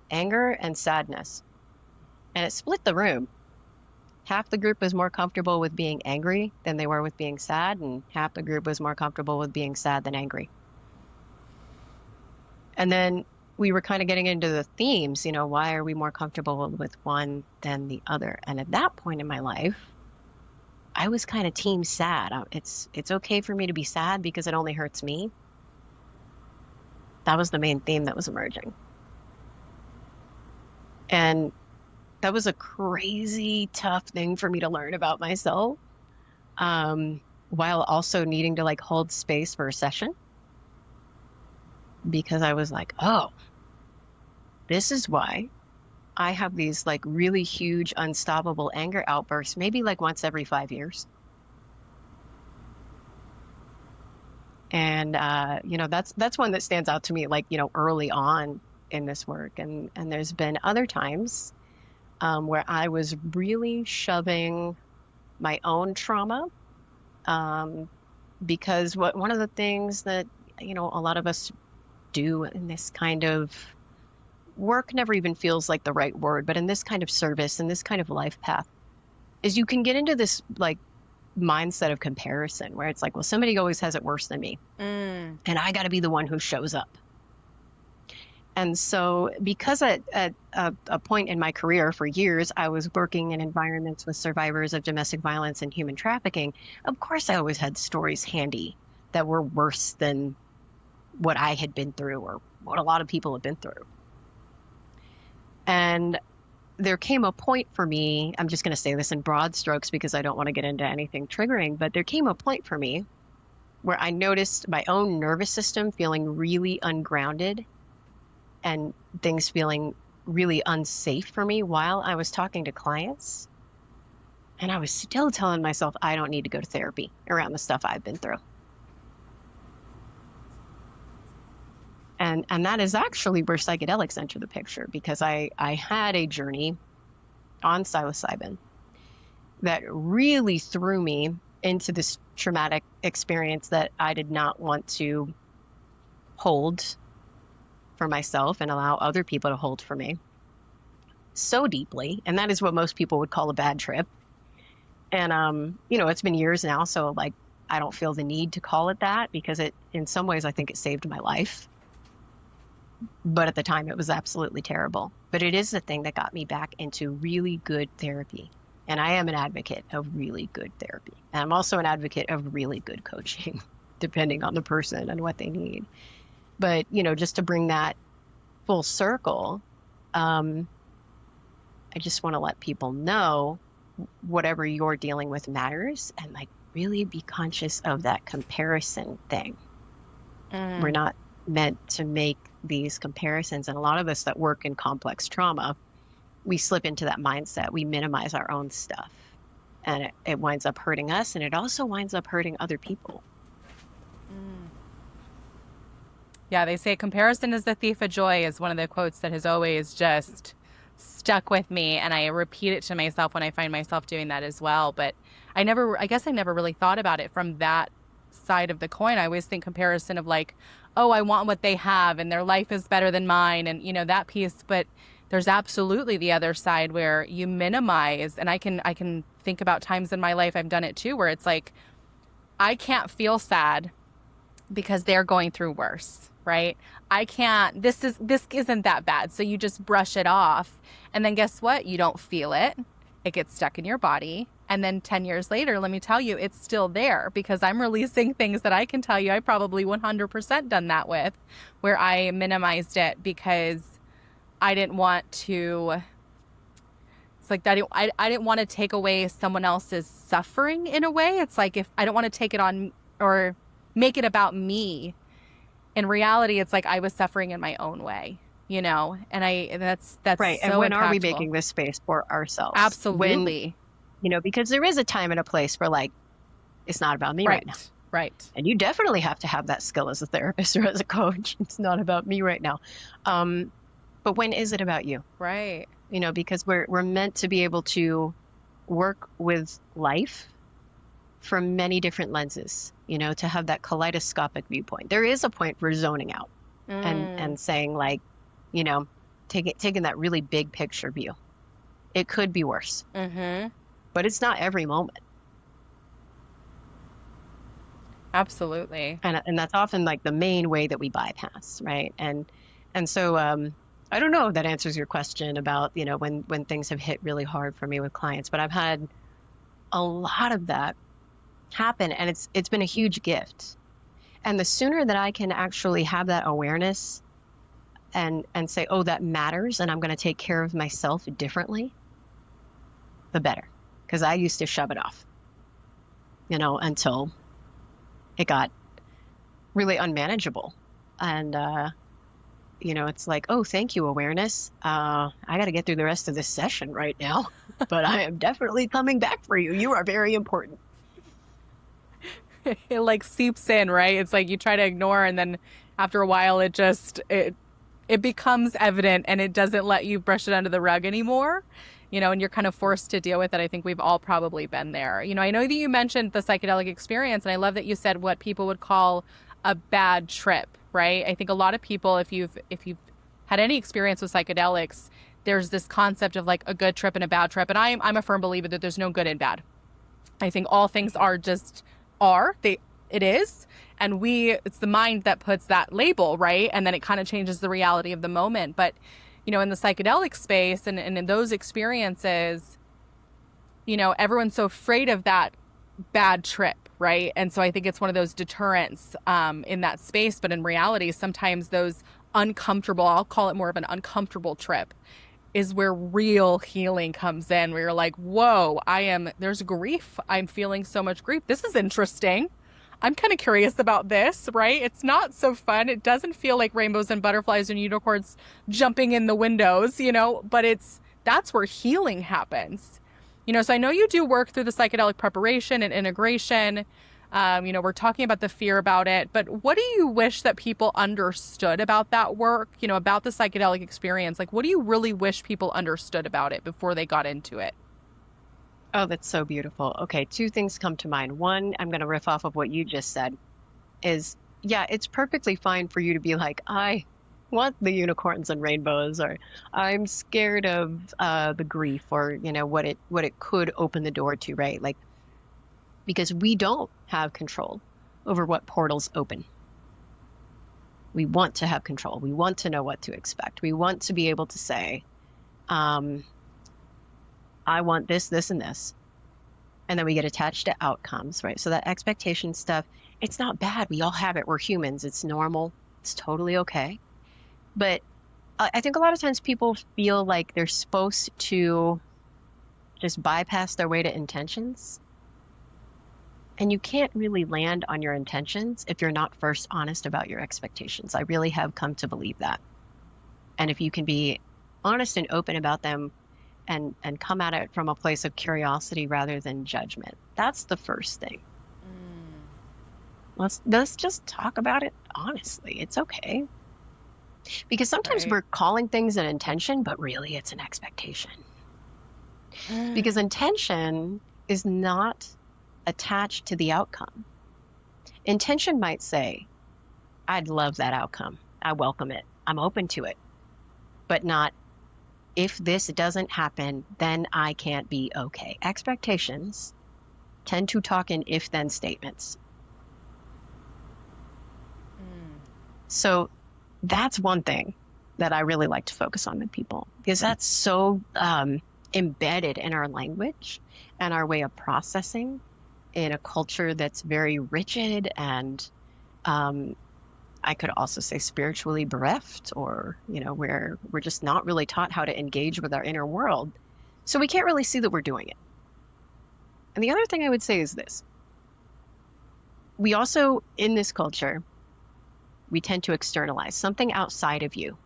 anger and sadness. And it split the room. Half the group was more comfortable with being angry than they were with being sad, and half the group was more comfortable with being sad than angry. And then we were kind of getting into the themes, why are we more comfortable with one than the other? And at that point in my life, I was kind of team sad. It's okay for me to be sad because it only hurts me. That was the main theme that was emerging. And that was a crazy tough thing for me to learn about myself, while also needing to like hold space for a session because I was like, oh, this is why I have these like really huge, unstoppable anger outbursts, maybe like once every 5 years. And that's one that stands out to me, like, early on in this work. And there's been other times where I was really shoving my own trauma, um, because one of the things that, a lot of us do in this kind of work never even feels like the right word, but in this kind of service, in this kind of life path, is you can get into this like mindset of comparison where it's like, well, somebody always has it worse than me, Mm. and I got to be the one who shows up. And so, because at a point in my career for years, I was working in environments with survivors of domestic violence and human trafficking, of course, I always had stories handy that were worse than what I had been through or what a lot of people have been through. And there came a point for me, I'm just going to say this in broad strokes because I don't want to get into anything triggering, but there came a point for me where I noticed my own nervous system feeling really ungrounded and things feeling really unsafe for me while I was talking to clients. And I was still telling myself I don't need to go to therapy around the stuff I've been through. And that is actually where psychedelics enter the picture because I had a journey on psilocybin that really threw me into this traumatic experience that I did not want to hold for myself and allow other people to hold for me so deeply. And that is what most people would call a bad trip. And it's been years now, so like I don't feel the need to call it that because in some ways I think it saved my life. But at the time it was absolutely terrible. But it is the thing that got me back into really good therapy. And I am an advocate of really good therapy. And I'm also an advocate of really good coaching, depending on the person and what they need. But, just to bring that full circle, um, I just want to let people know whatever you're dealing with matters, and like really be conscious of that comparison thing. We're Mm. not meant to make these comparisons. And a lot of us that work in complex trauma, we slip into that mindset. We minimize our own stuff, and it winds up hurting us, and it also winds up hurting other people. Yeah, they say comparison is the thief of joy is one of the quotes that has always just stuck with me. And I repeat it to myself when I find myself doing that as well. But I guess I never really thought about it from that side of the coin. I always think comparison of like, oh, I want what they have and their life is better than mine. And, that piece. But there's absolutely the other side where you minimize. And I can think about times in my life I've done it too, where it's like, I can't feel sad because they're going through worse, right? I can't, this isn't that bad. So you just brush it off. And then guess what? You don't feel it. It gets stuck in your body. And then 10 years later, let me tell you, it's still there because I'm releasing things that I can tell you I probably 100% done that with, where I minimized it because I didn't want to, it's like that. I didn't want to take away someone else's suffering in a way. It's like if I don't want to take it on or make it about me. In reality, it's like I was suffering in my own way, and that's Right. so And when are we impactful. making this space for ourselves? When, Absolutely. because there is a time and a place for like, it's not about me right now. Right. Right. And you definitely have to have that skill as a therapist or as a coach. It's not about me right now. But when is it about you? Right. Because we're meant to be able to work with life from many different lenses, to have that kaleidoscopic viewpoint. There is a point for zoning out and saying like, taking that really big picture view. It could be worse, Mm-hmm. but it's not every moment. Absolutely. And that's often like the main way that we bypass, right? And so I don't know if that answers your question about, when things have hit really hard for me with clients, but I've had a lot of that happen, and it's been a huge gift. And the sooner that I can actually have that awareness and say, oh, that matters, and I'm going to take care of myself differently, the better. Because I used to shove it off, until it got really unmanageable. And it's like, oh, thank you, awareness. I got to get through the rest of this session right now, but I am definitely coming back for you. You are very important. It like seeps in, right? It's like you try to ignore and then after a while it becomes evident and it doesn't let you brush it under the rug anymore. And you're kind of forced to deal with it. I think we've all probably been there. I know that you mentioned the psychedelic experience, and I love that you said what people would call a bad trip, right? I think a lot of people, if you've had any experience with psychedelics, there's this concept of like a good trip and a bad trip. And I'm a firm believer that there's no good and bad. I think all things it is. And it's the mind that puts that label, right? And then it kind of changes the reality of the moment. But, in the psychedelic space and in those experiences, everyone's so afraid of that bad trip, right? And so I think it's one of those deterrents in that space. But in reality, sometimes those uncomfortable, I'll call it more of an uncomfortable trip, is where real healing comes in, where you're like, whoa, there's grief. I'm feeling so much grief. This is interesting. I'm kind of curious about this, right? It's not so fun. It doesn't feel like rainbows and butterflies and unicorns jumping in the windows, but that's where healing happens. So I know you do work through the psychedelic preparation and integration. We're talking about the fear about it, but what do you wish that people understood about that work, about the psychedelic experience? Like, what do you really wish people understood about it before they got into it? Oh, that's so beautiful. Okay, two things come to mind. One, I'm going to riff off of what you just said, is yeah, it's perfectly fine for you to be like, I want the unicorns and rainbows, or I'm scared of the grief, or what it could open the door to, right? Like, because we don't have control over what portals open. We want to have control. We want to know what to expect. We want to be able to say, I want this, this, and this. And then we get attached to outcomes, right? So that expectation stuff, it's not bad. We all have it. We're humans. It's normal. It's totally okay. But I think a lot of times people feel like they're supposed to just bypass their way to intentions. And you can't really land on your intentions if you're not first honest about your expectations. I really have come to believe that. And if you can be honest and open about them and come at it from a place of curiosity rather than judgment, that's the first thing. Let's just talk about it honestly. It's okay. Because sometimes Right. we're calling things an intention, but really it's an expectation. Because intention is not attached to the outcome. Intention might say, I'd love that outcome. I welcome it. I'm open to it, but not if this doesn't happen, then I can't be okay. Expectations tend to talk in if then statements. So that's one thing that I really like to focus on with people because that's so embedded in our language and our way of processing in a culture that's very rigid and I could also say spiritually bereft, or, where we're just not really taught how to engage with our inner world. So we can't really see that we're doing it. And the other thing I would say is this. We also, in this culture, we tend to externalize. Something outside of you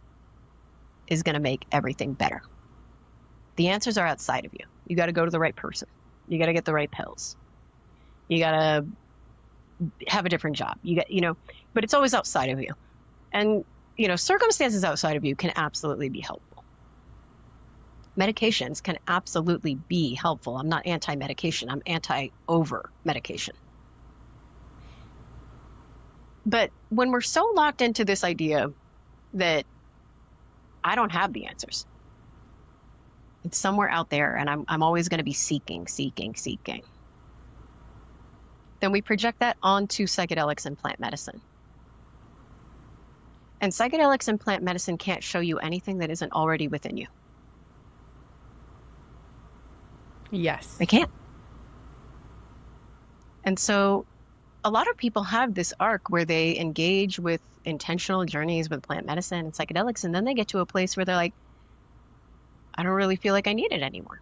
is going to make everything better. The answers are outside of you. You got to go to the right person. You got to get the right pills. You got to have a different job. But it's always outside of you. And, circumstances outside of you can absolutely be helpful. Medications can absolutely be helpful. I'm not anti-medication. I'm anti-over medication. But when we're so locked into this idea that I don't have the answers, it's somewhere out there and I'm always going to be seeking, then we project that onto psychedelics and plant medicine. And psychedelics and plant medicine can't show you anything that isn't already within you. Yes. They can't. And so a lot of people have this arc where they engage with intentional journeys with plant medicine and psychedelics, and then they get to a place where they're like, I don't really feel like I need it anymore.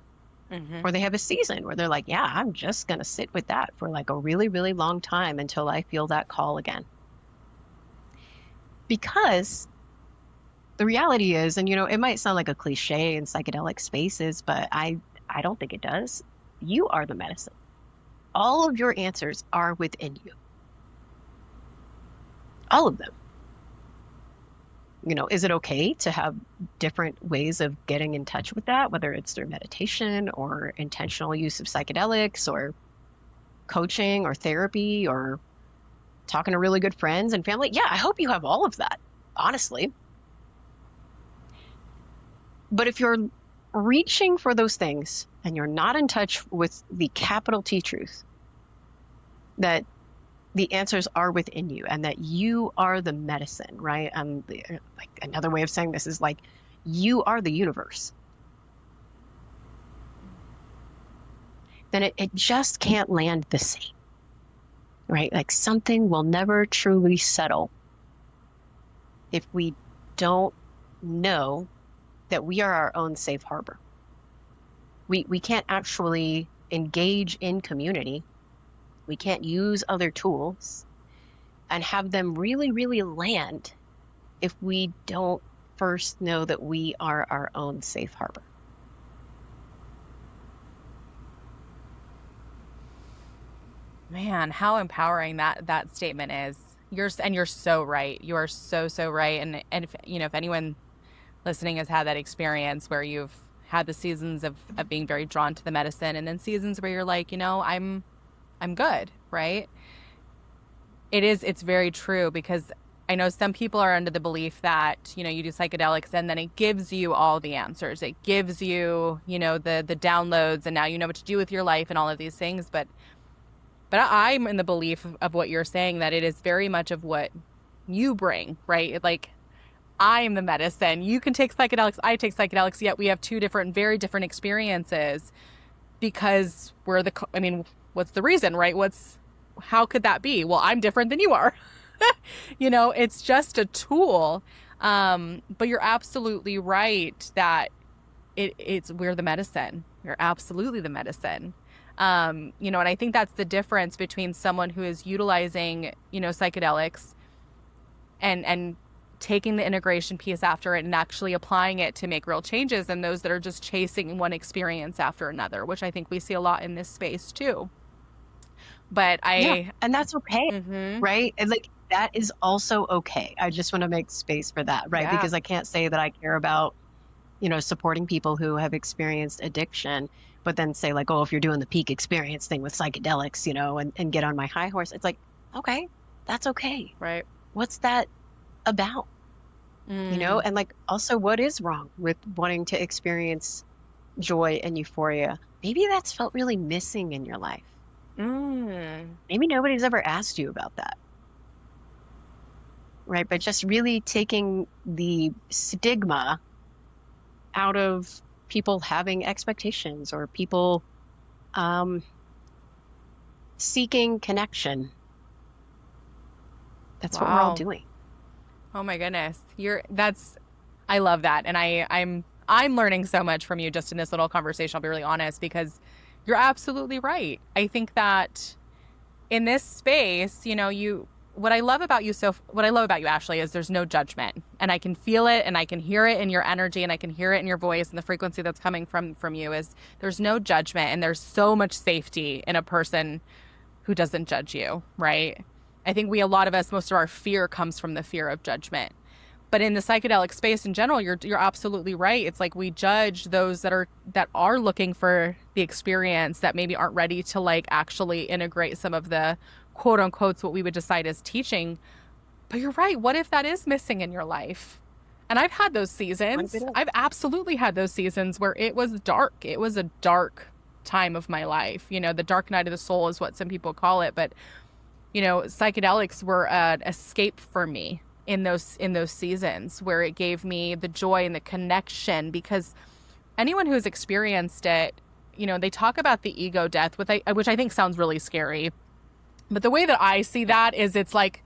Mm-hmm. Or they have a season where they're like, yeah, I'm just going to sit with that for like a really, really long time until I feel that call again. Because the reality is, and it might sound like a cliche in psychedelic spaces, but I don't think it does. You are the medicine. All of your answers are within you. All of them. Is it okay to have different ways of getting in touch with that, whether it's through meditation or intentional use of psychedelics or coaching or therapy or talking to really good friends and family? Yeah, I hope you have all of that, honestly. But if you're reaching for those things and you're not in touch with the capital T truth, that the answers are within you and that you are the medicine, right? Like another way of saying this is like, you are the universe. Then it just can't land the same, right? Like something will never truly settle if we don't know that we are our own safe harbor. We can't actually engage in community. We can't use other tools and have them really, really land if we don't first know that we are our own safe harbor. Man, how empowering that statement is. You're so right. You are so right. And if anyone listening has had that experience where you've had the seasons of being very drawn to the medicine and then seasons where you're like, I'm good, right? It's very true because I know some people are under the belief that, you do psychedelics and then it gives you all the answers. It gives you, the downloads and now you know what to do with your life and all of these things. But I'm in the belief of what you're saying, that it is very much of what you bring, right? Like, I'm the medicine. You can take psychedelics. I take psychedelics. Yet we have two very different experiences because what's the reason, right? How could that be? Well, I'm different than you are. It's just a tool. But you're absolutely right that we're the medicine. You're absolutely the medicine. And I think that's the difference between someone who is utilizing, psychedelics and taking the integration piece after it and actually applying it to make real changes, and those that are just chasing one experience after another, which I think we see a lot in this space too. But Yeah, and that's okay, mm-hmm, right? And like that is also okay. I just want to make space for that, right? yeah, Because I can't say that I care about, supporting people who have experienced addiction, but then say like, oh, if you're doing the peak experience thing with psychedelics, and get on my high horse. It's like, okay, that's okay. right. What's that about? Mm, And like also what is wrong with wanting to experience joy and euphoria? Maybe that's felt really missing in your life. mm. Maybe nobody's ever asked you about that, right? But just really taking the stigma out of people having expectations or people um, seeking connection. That's what we're all Wow. doing. Oh my goodness. I love that. And I'm learning so much from you just in this little conversation, I'll be really honest, because you're absolutely right. I think that in this space, what I love about you, Ashley, is there's no judgment. And I can feel it and I can hear it in your energy and I can hear it in your voice, and the frequency that's coming from you is there's no judgment, and there's so much safety in a person who doesn't judge you, right? I think a lot of us, most of our fear comes from the fear of judgment. But in the psychedelic space in general, you're absolutely right. It's like we judge those that are looking for the experience, that maybe aren't ready to like actually integrate some of the quote unquote what we would decide as teaching. But you're right. What if that is missing in your life? And I've had those What if it seasons. is? I've absolutely had those seasons where it was dark. It was a dark time of my life. The dark night of the soul is what some people call it. But psychedelics were an escape for me in those seasons, where it gave me the joy and the connection, because anyone who's experienced it, they talk about the ego death, which I think sounds really scary. But the way that I see that is it's like,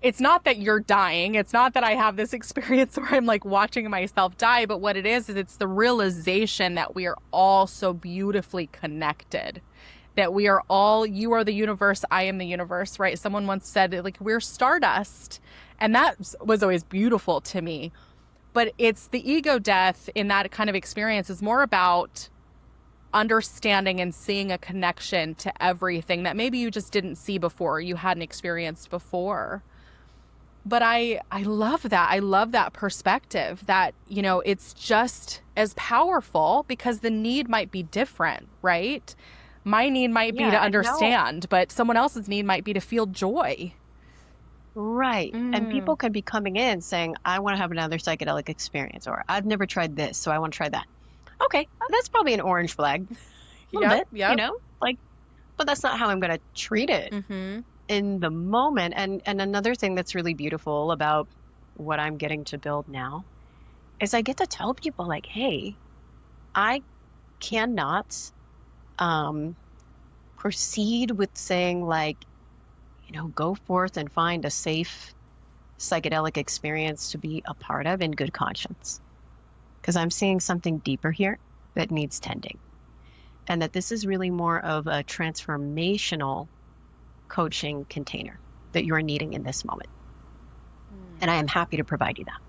it's not that you're dying. It's not that I have this experience where I'm like watching myself die. But what it is it's the realization that we are all so beautifully connected, that we are all, you are the universe, I am the universe, right? Someone once said, like, we're stardust. And that was always beautiful to me. But it's the ego death in that kind of experience is more about understanding and seeing a connection to everything that maybe you just didn't see before, you hadn't experienced before. But I love that. I love that perspective that, it's just as powerful, because the need might be different, right? My need might be Yeah, to and no, understand, but someone else's need might be to feel joy. right. And Mm. people can be coming in saying, I want to have another psychedelic experience, or I've never tried this, so I want to try that. Okay, that's probably an orange flag, a little Yep, bit, yep. like, but that's not how I'm going to treat it Mm-hmm. in the moment. And another thing that's really beautiful about what I'm getting to build now is I get to tell people like, hey, I cannot um proceed with saying like, go forth and find a safe psychedelic experience to be a part of in good conscience. Because I'm seeing something deeper here that needs tending. And that this is really more of a transformational coaching container that you're needing in this moment. And I am happy to provide you that.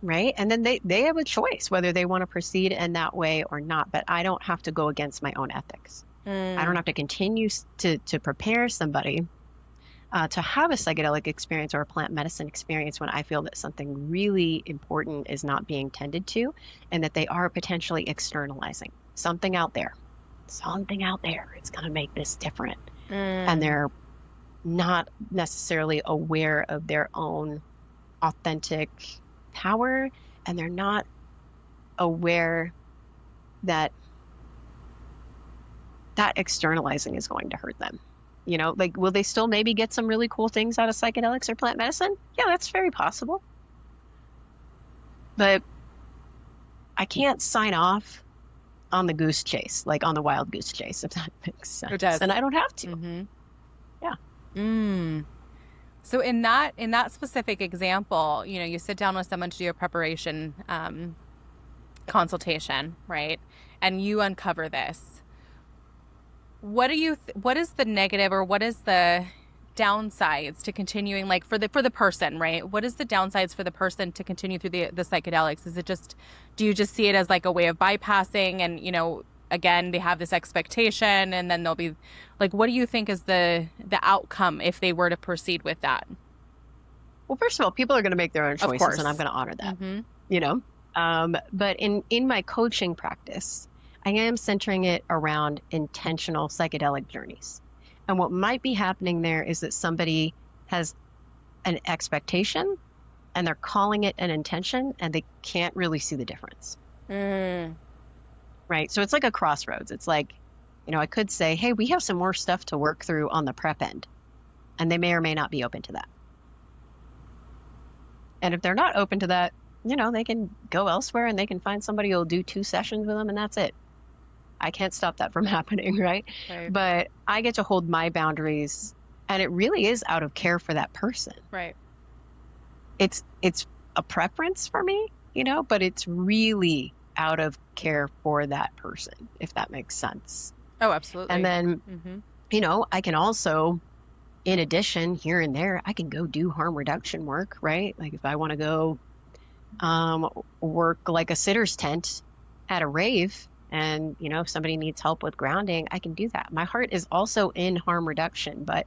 Right. And then they have a choice whether they want to proceed in that way or not. But I don't have to go against my own ethics. I don't Mm. have to continue to prepare somebody to have a psychedelic experience or a plant medicine experience when I feel that something really important is not being tended to, and that they are potentially externalizing something out there. Something out there is going to make this different. And Mm. they're not necessarily aware of their own authentic power, and they're not aware that that externalizing is going to hurt them. Like, will they still maybe get some really cool things out of psychedelics or plant medicine? Yeah, that's very possible. But I can't sign off on the goose chase, like on the wild goose chase, if that makes It sense. does. And I don't have to. Mm-hmm. Yeah. Mm. So in that specific example, you sit down with someone to do a preparation consultation, right? And you uncover this. What is the negative, or what is the downsides to continuing, like for the person, right? What is the downsides for the person to continue through the psychedelics? Is it just, do you just see it as like a way of bypassing, and again, they have this expectation, and then they'll be like, what do you think is the outcome if they were to proceed with that? Well, first of all, people are going to make their own Of choices, and I'm course. going to honor that, Mm-hmm. you know? But in my coaching practice, I am centering it around intentional psychedelic journeys. And what might be happening there is that somebody has an expectation and they're calling it an intention and they can't really see the difference, Mm, right? So it's like a crossroads. It's like, I could say, hey, we have some more stuff to work through on the prep end, and they may or may not be open to that. And if they're not open to that, they can go elsewhere and they can find somebody who'll do 2 sessions with them and that's it. I can't stop that from happening, right? right. But I get to hold my boundaries, and it really is out of care for that person. Right. It's a preference for me, but it's really out of care for that person, if that makes sense. Oh, And absolutely. then, Mm-hmm. I can also, in addition, here and there, I can go do harm reduction work, right? Like if I want to go work like a sitter's tent at a rave, and if somebody needs help with grounding, I can do that. My heart is also in harm reduction, but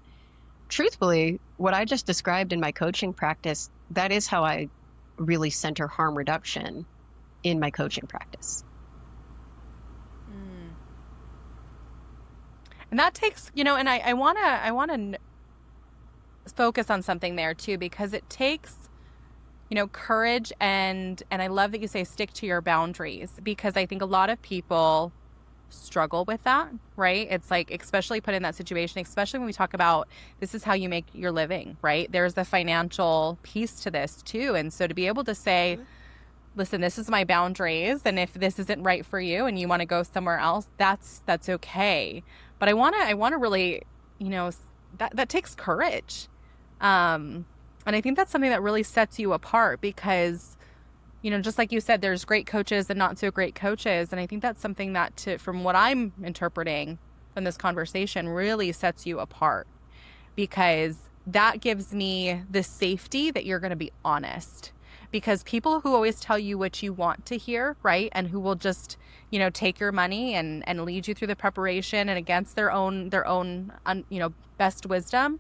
truthfully, what I just described in my coaching practice, that is how I really center harm reduction in my coaching practice. Mm. And that takes, and I want to focus on something there too, because it takes, courage, and I love that you say stick to your boundaries, because I think a lot of people struggle with that, right? It's like, especially put in that situation, especially when we talk about this is how you make your living, right? There's the financial piece to this too. And so to be able to say, listen, this is my boundaries, and if this isn't right for you and you want to go somewhere else, that's okay. But I want to really, that takes courage. And I think that's something that really sets you apart, because just like you said, there's great coaches and not so great coaches. And I think that's something that, from what I'm interpreting from this conversation, really sets you apart, because that gives me the safety that you're going to be honest. Because people who always tell you what you want to hear, right, and who will just, take your money and lead you through the preparation and against their own best wisdom,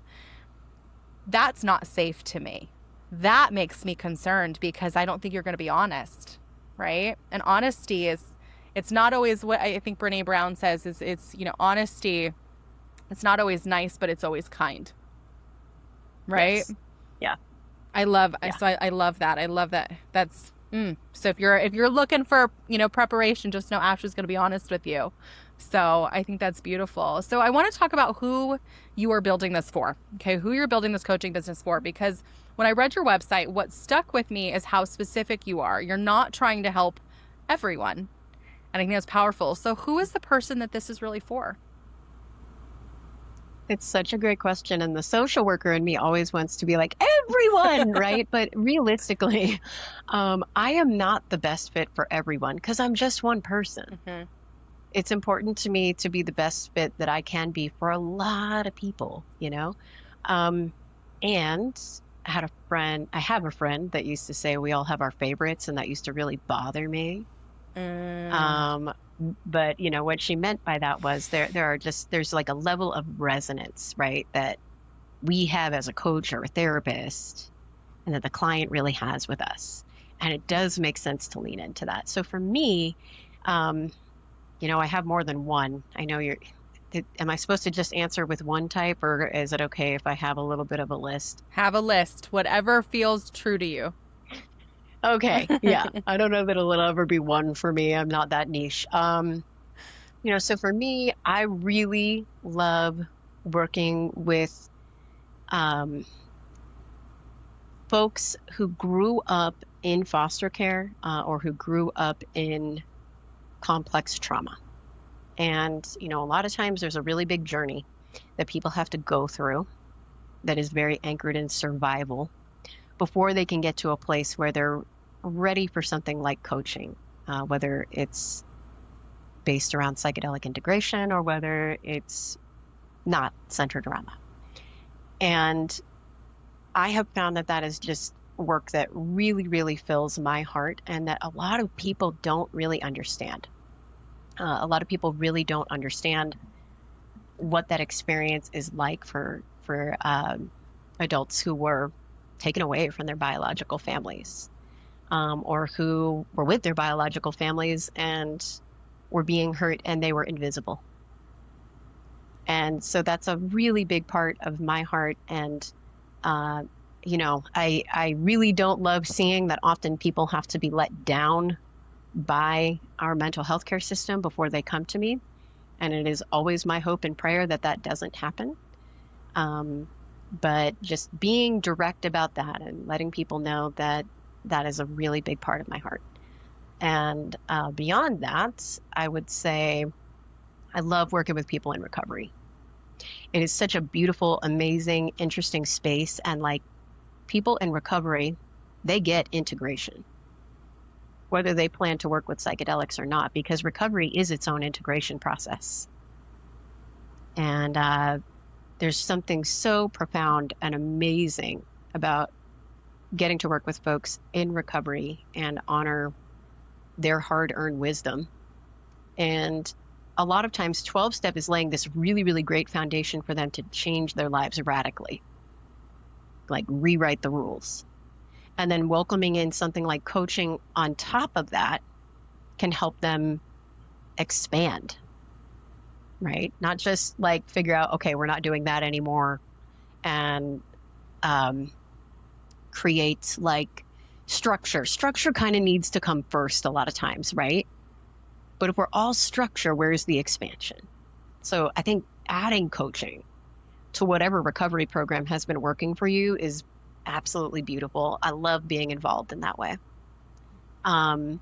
that's not safe to me. That makes me concerned, because I don't think you're going to be honest, right? And honesty it's not always what I think Brene Brown says is, it's, honesty, it's not always nice, but it's always kind, right? Yes. Yeah. I love, Yeah. so I love that. I love that. That's, so if you're looking for, preparation, just know Ashley's going to be honest with you. So I think that's beautiful. So I want to talk about who you are building this for. Okay. Who you're building this coaching business for, because when I read your website, what stuck with me is how specific you are. You're not trying to help everyone. And I think that's powerful. So who is the person that this is really for? It's such a great question. And the social worker in me always wants to be like, everyone, right? But realistically, I am not the best fit for everyone, because I'm just one person. Mm-hmm. It's important to me to be the best fit that I can be for a lot of people, and I have a friend that used to say we all have our favorites, and that used to really bother me. Mm. But what she meant by that was there's like a level of resonance, right, that we have as a coach or a therapist, and that the client really has with us. And it does make sense to lean into that. So for me, I have more than one. I know am I supposed to just answer with one type, or is it okay if I have a little bit of a list? Have a list, whatever feels true to you. Okay. Yeah. I don't know that it'll ever be one for me. I'm not that niche. So for me, I really love working with folks who grew up in foster care, or who grew up in complex trauma. And, a lot of times there's a really big journey that people have to go through. that is very anchored in survival before they can get to a place where they're ready for something like coaching, whether it's based around psychedelic integration or whether it's not centered around that. And I have found that that is just work that really, really fills my heart and that a lot of people don't really understand. A lot of people really don't understand what that experience is like for adults who were taken away from their biological families, or who were with their biological families and were being hurt and they were invisible. And so that's a really big part of my heart. And I really don't love seeing that often people have to be let down by our mental health care system before they come to me. And it is always my hope and prayer that that doesn't happen. But just being direct about that and letting people know that that is a really big part of my heart. And beyond that, I would say I love working with people in recovery. It is such a beautiful, amazing, interesting space. And like people in recovery, they get integration, whether they plan to work with psychedelics or not, because recovery is its own integration process. And there's something so profound and amazing about getting to work with folks in recovery and honor their hard-earned wisdom. And a lot of times 12-step is laying this really, really great foundation for them to change their lives radically, like rewrite the rules. And then welcoming in something like coaching on top of that can help them expand, right? Not just like figure out, okay, we're not doing that anymore, and create like structure. Structure kind of needs to come first a lot of times, right? But if we're all structure, where's the expansion? So I think adding coaching to whatever recovery program has been working for you is absolutely beautiful. I love being involved in that way. And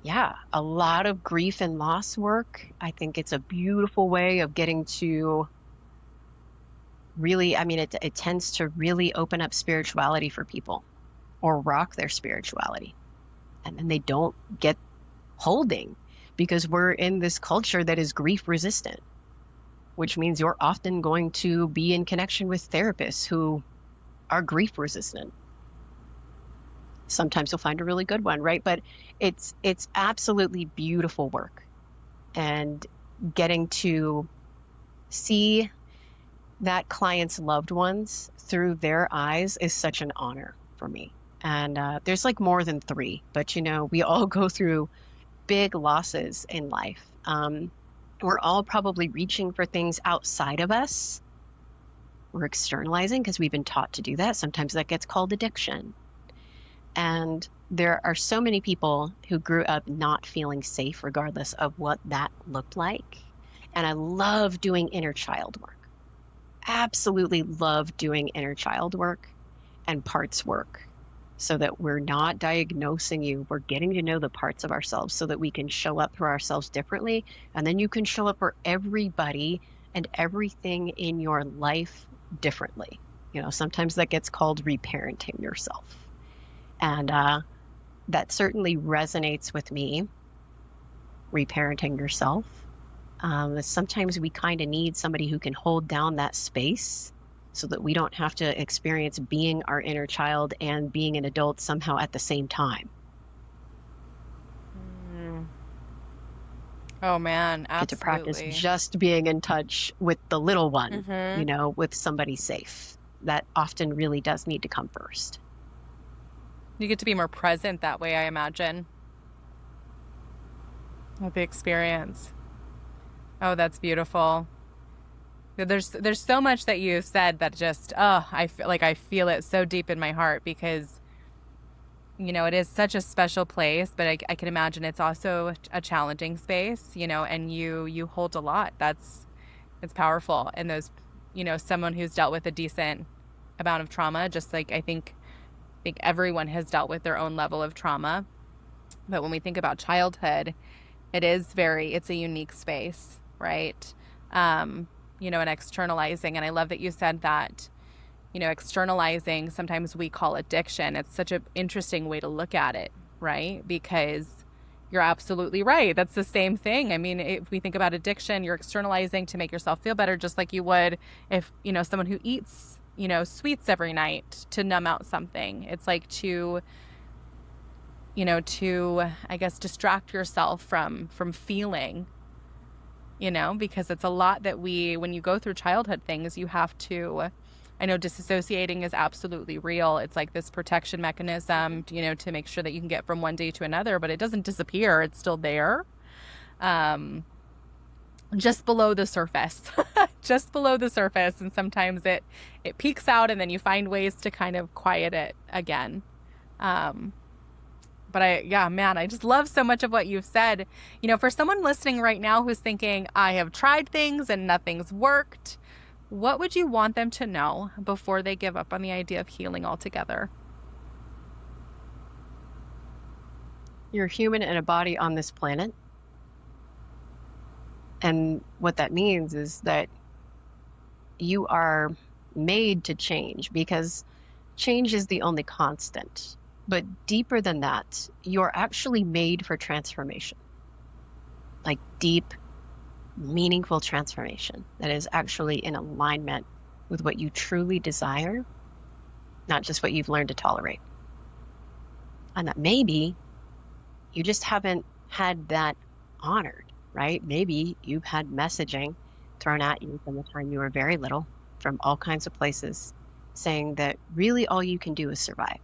yeah, a lot of grief and loss work. I think it's a beautiful way of getting to really, I mean, it tends to really open up spirituality for people or rock their spirituality. And then they don't get holding because we're in this culture that is grief resistant, which means you're often going to be in connection with therapists who are grief resistant. Sometimes you'll find a really good one, right? But it's absolutely beautiful work. And getting to see that client's loved ones through their eyes is such an honor for me. And there's like more than three, but we all go through big losses in life. We're all probably reaching for things outside of us. We're externalizing because we've been taught to do that. Sometimes that gets called addiction. And there are so many people who grew up not feeling safe, regardless of what that looked like. And I love doing inner child work. Absolutely love doing inner child work and parts work so that we're not diagnosing you. We're getting to know the parts of ourselves so that we can show up for ourselves differently. And then you can show up for everybody and everything in your life differently. Sometimes that gets called reparenting yourself. And that certainly resonates with me, reparenting yourself. Sometimes we kind of need somebody who can hold down that space so that we don't have to experience being our inner child and being an adult somehow at the same time. Oh man, absolutely. Get to practice just being in touch with the little one, with somebody safe. That often really does need to come first. You get to be more present that way, I imagine, with the experience. Oh, that's beautiful. There's so much that you've said that just, I feel it so deep in my heart because, it is such a special place, but I can imagine it's also a challenging space, and you hold a lot. It's powerful. And those, someone who's dealt with a decent amount of trauma, just like I think everyone has dealt with their own level of trauma. But when we think about childhood, it's a unique space, right? and externalizing. And I love that you said that, externalizing, sometimes we call addiction. It's such an interesting way to look at it, right? Because you're absolutely right. That's the same thing. I mean, if we think about addiction, you're externalizing to make yourself feel better, just like you would if, someone who eats, sweets every night to numb out something. It's like to, I guess, distract yourself from feeling, because it's a lot that when you go through childhood things, you have to, I know disassociating is absolutely real. It's like this protection mechanism, to make sure that you can get from one day to another, but it doesn't disappear. It's still there. Just below the surface, just below the surface. And sometimes it peaks out and then you find ways to kind of quiet it again. But I just love so much of what you've said. For someone listening right now who's thinking, I have tried things and nothing's worked, what would you want them to know before they give up on the idea of healing altogether? You're human in a body on this planet. And what that means is that you are made to change, because change is the only constant. But deeper than that, you're actually made for transformation. Like deep, meaningful transformation that is actually in alignment with what you truly desire, not just what you've learned to tolerate. And that maybe you just haven't had that honored, right? Maybe you've had messaging thrown at you from the time you were very little, from all kinds of places, saying that really all you can do is survive.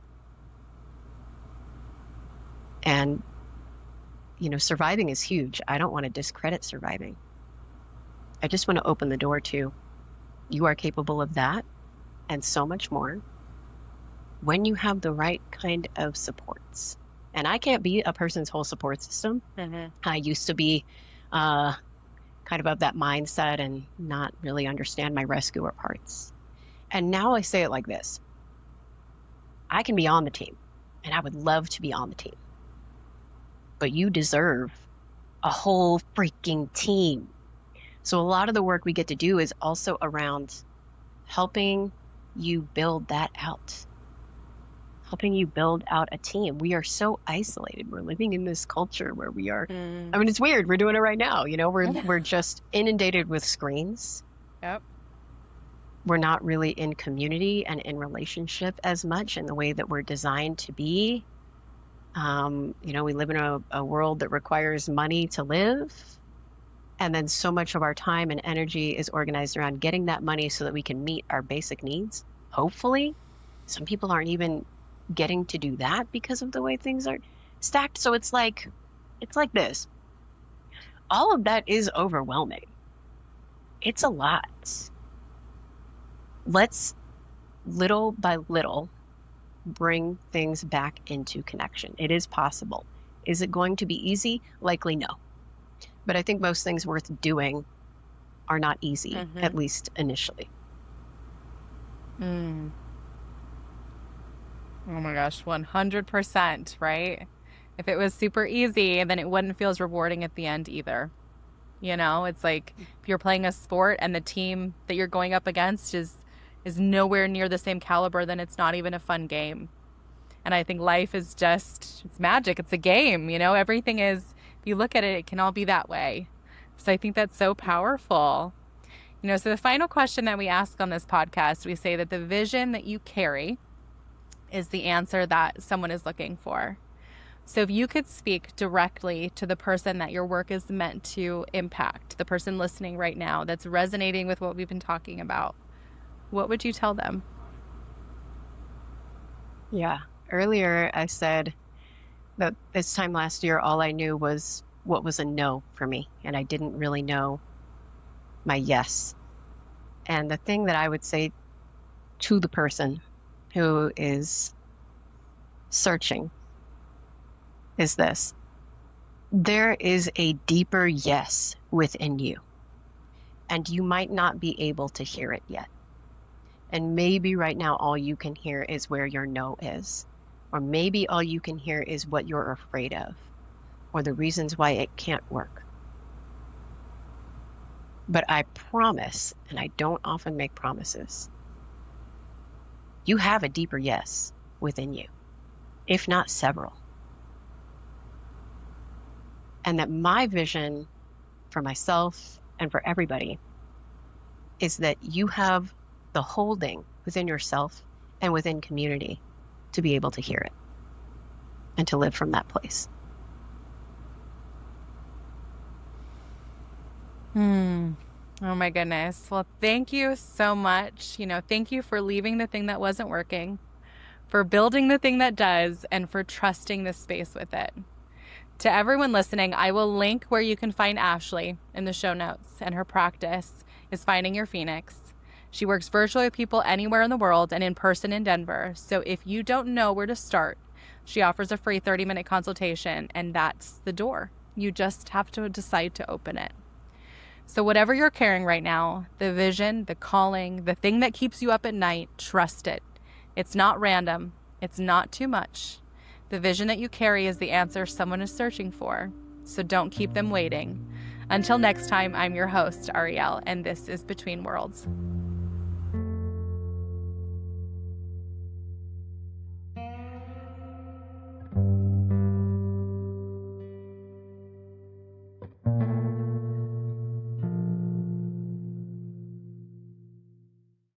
And, surviving is huge. I don't want to discredit surviving. I just want to open the door to, you are capable of that and so much more when you have the right kind of supports. And I can't be a person's whole support system. Mm-hmm. I used to be kind of that mindset and not really understand my rescuer parts. And now I say it like this. I can be on the team, and I would love to be on the team. But you deserve a whole freaking team. So a lot of the work we get to do is also around helping you build that out. Helping you build out a team. We are so isolated. We're living in this culture where we are, I mean, it's weird. We're doing it right now. We're just inundated with screens. Yep. We're not really in community and in relationship as much in the way that we're designed to be. We live in a world that requires money to live. And then so much of our time and energy is organized around getting that money so that we can meet our basic needs. Hopefully, some people aren't even getting to do that because of the way things are stacked. So it's like this. All of that is overwhelming. It's a lot. Let's little by little bring things back into connection. It is possible. Is it going to be easy? Likely no. But I think most things worth doing are not easy, at least initially. Oh my gosh, 100%, right? If it was super easy, then it wouldn't feel as rewarding at the end either. It's like if you're playing a sport and the team that you're going up against is nowhere near the same caliber, then it's not even a fun game. And I think life is it's magic. It's a game, everything is, if you look at it, it can all be that way. So I think that's so powerful. So the final question that we ask on this podcast, we say that the vision that you carry is the answer that someone is looking for. So if you could speak directly to the person that your work is meant to impact, the person listening right now that's resonating with what we've been talking about, what would you tell them? Yeah. Earlier, I said that this time last year, all I knew was what was a no for me. And I didn't really know my yes. And the thing that I would say to the person who is searching is this. There is a deeper yes within you. And you might not be able to hear it yet. And maybe right now all you can hear is where your no is. Or maybe all you can hear is what you're afraid of, or the reasons why it can't work. But I promise, and I don't often make promises, you have a deeper yes within you, if not several. And that my vision for myself and for everybody is that you have the holding within yourself and within community to be able to hear it and to live from that place. Oh my goodness. Well, thank you so much. Thank you for leaving the thing that wasn't working, for building the thing that does, and for trusting this space with it. To everyone listening, I will link where you can find Ashley in the show notes, and her practice is Finding Your Phoenix. She works virtually with people anywhere in the world and in person in Denver. So if you don't know where to start, she offers a free 30-minute consultation, and that's the door. You just have to decide to open it. So whatever you're carrying right now, the vision, the calling, the thing that keeps you up at night, trust it. It's not random. It's not too much. The vision that you carry is the answer someone is searching for. So don't keep them waiting. Until next time, I'm your host, Ariel, and this is Between Worlds.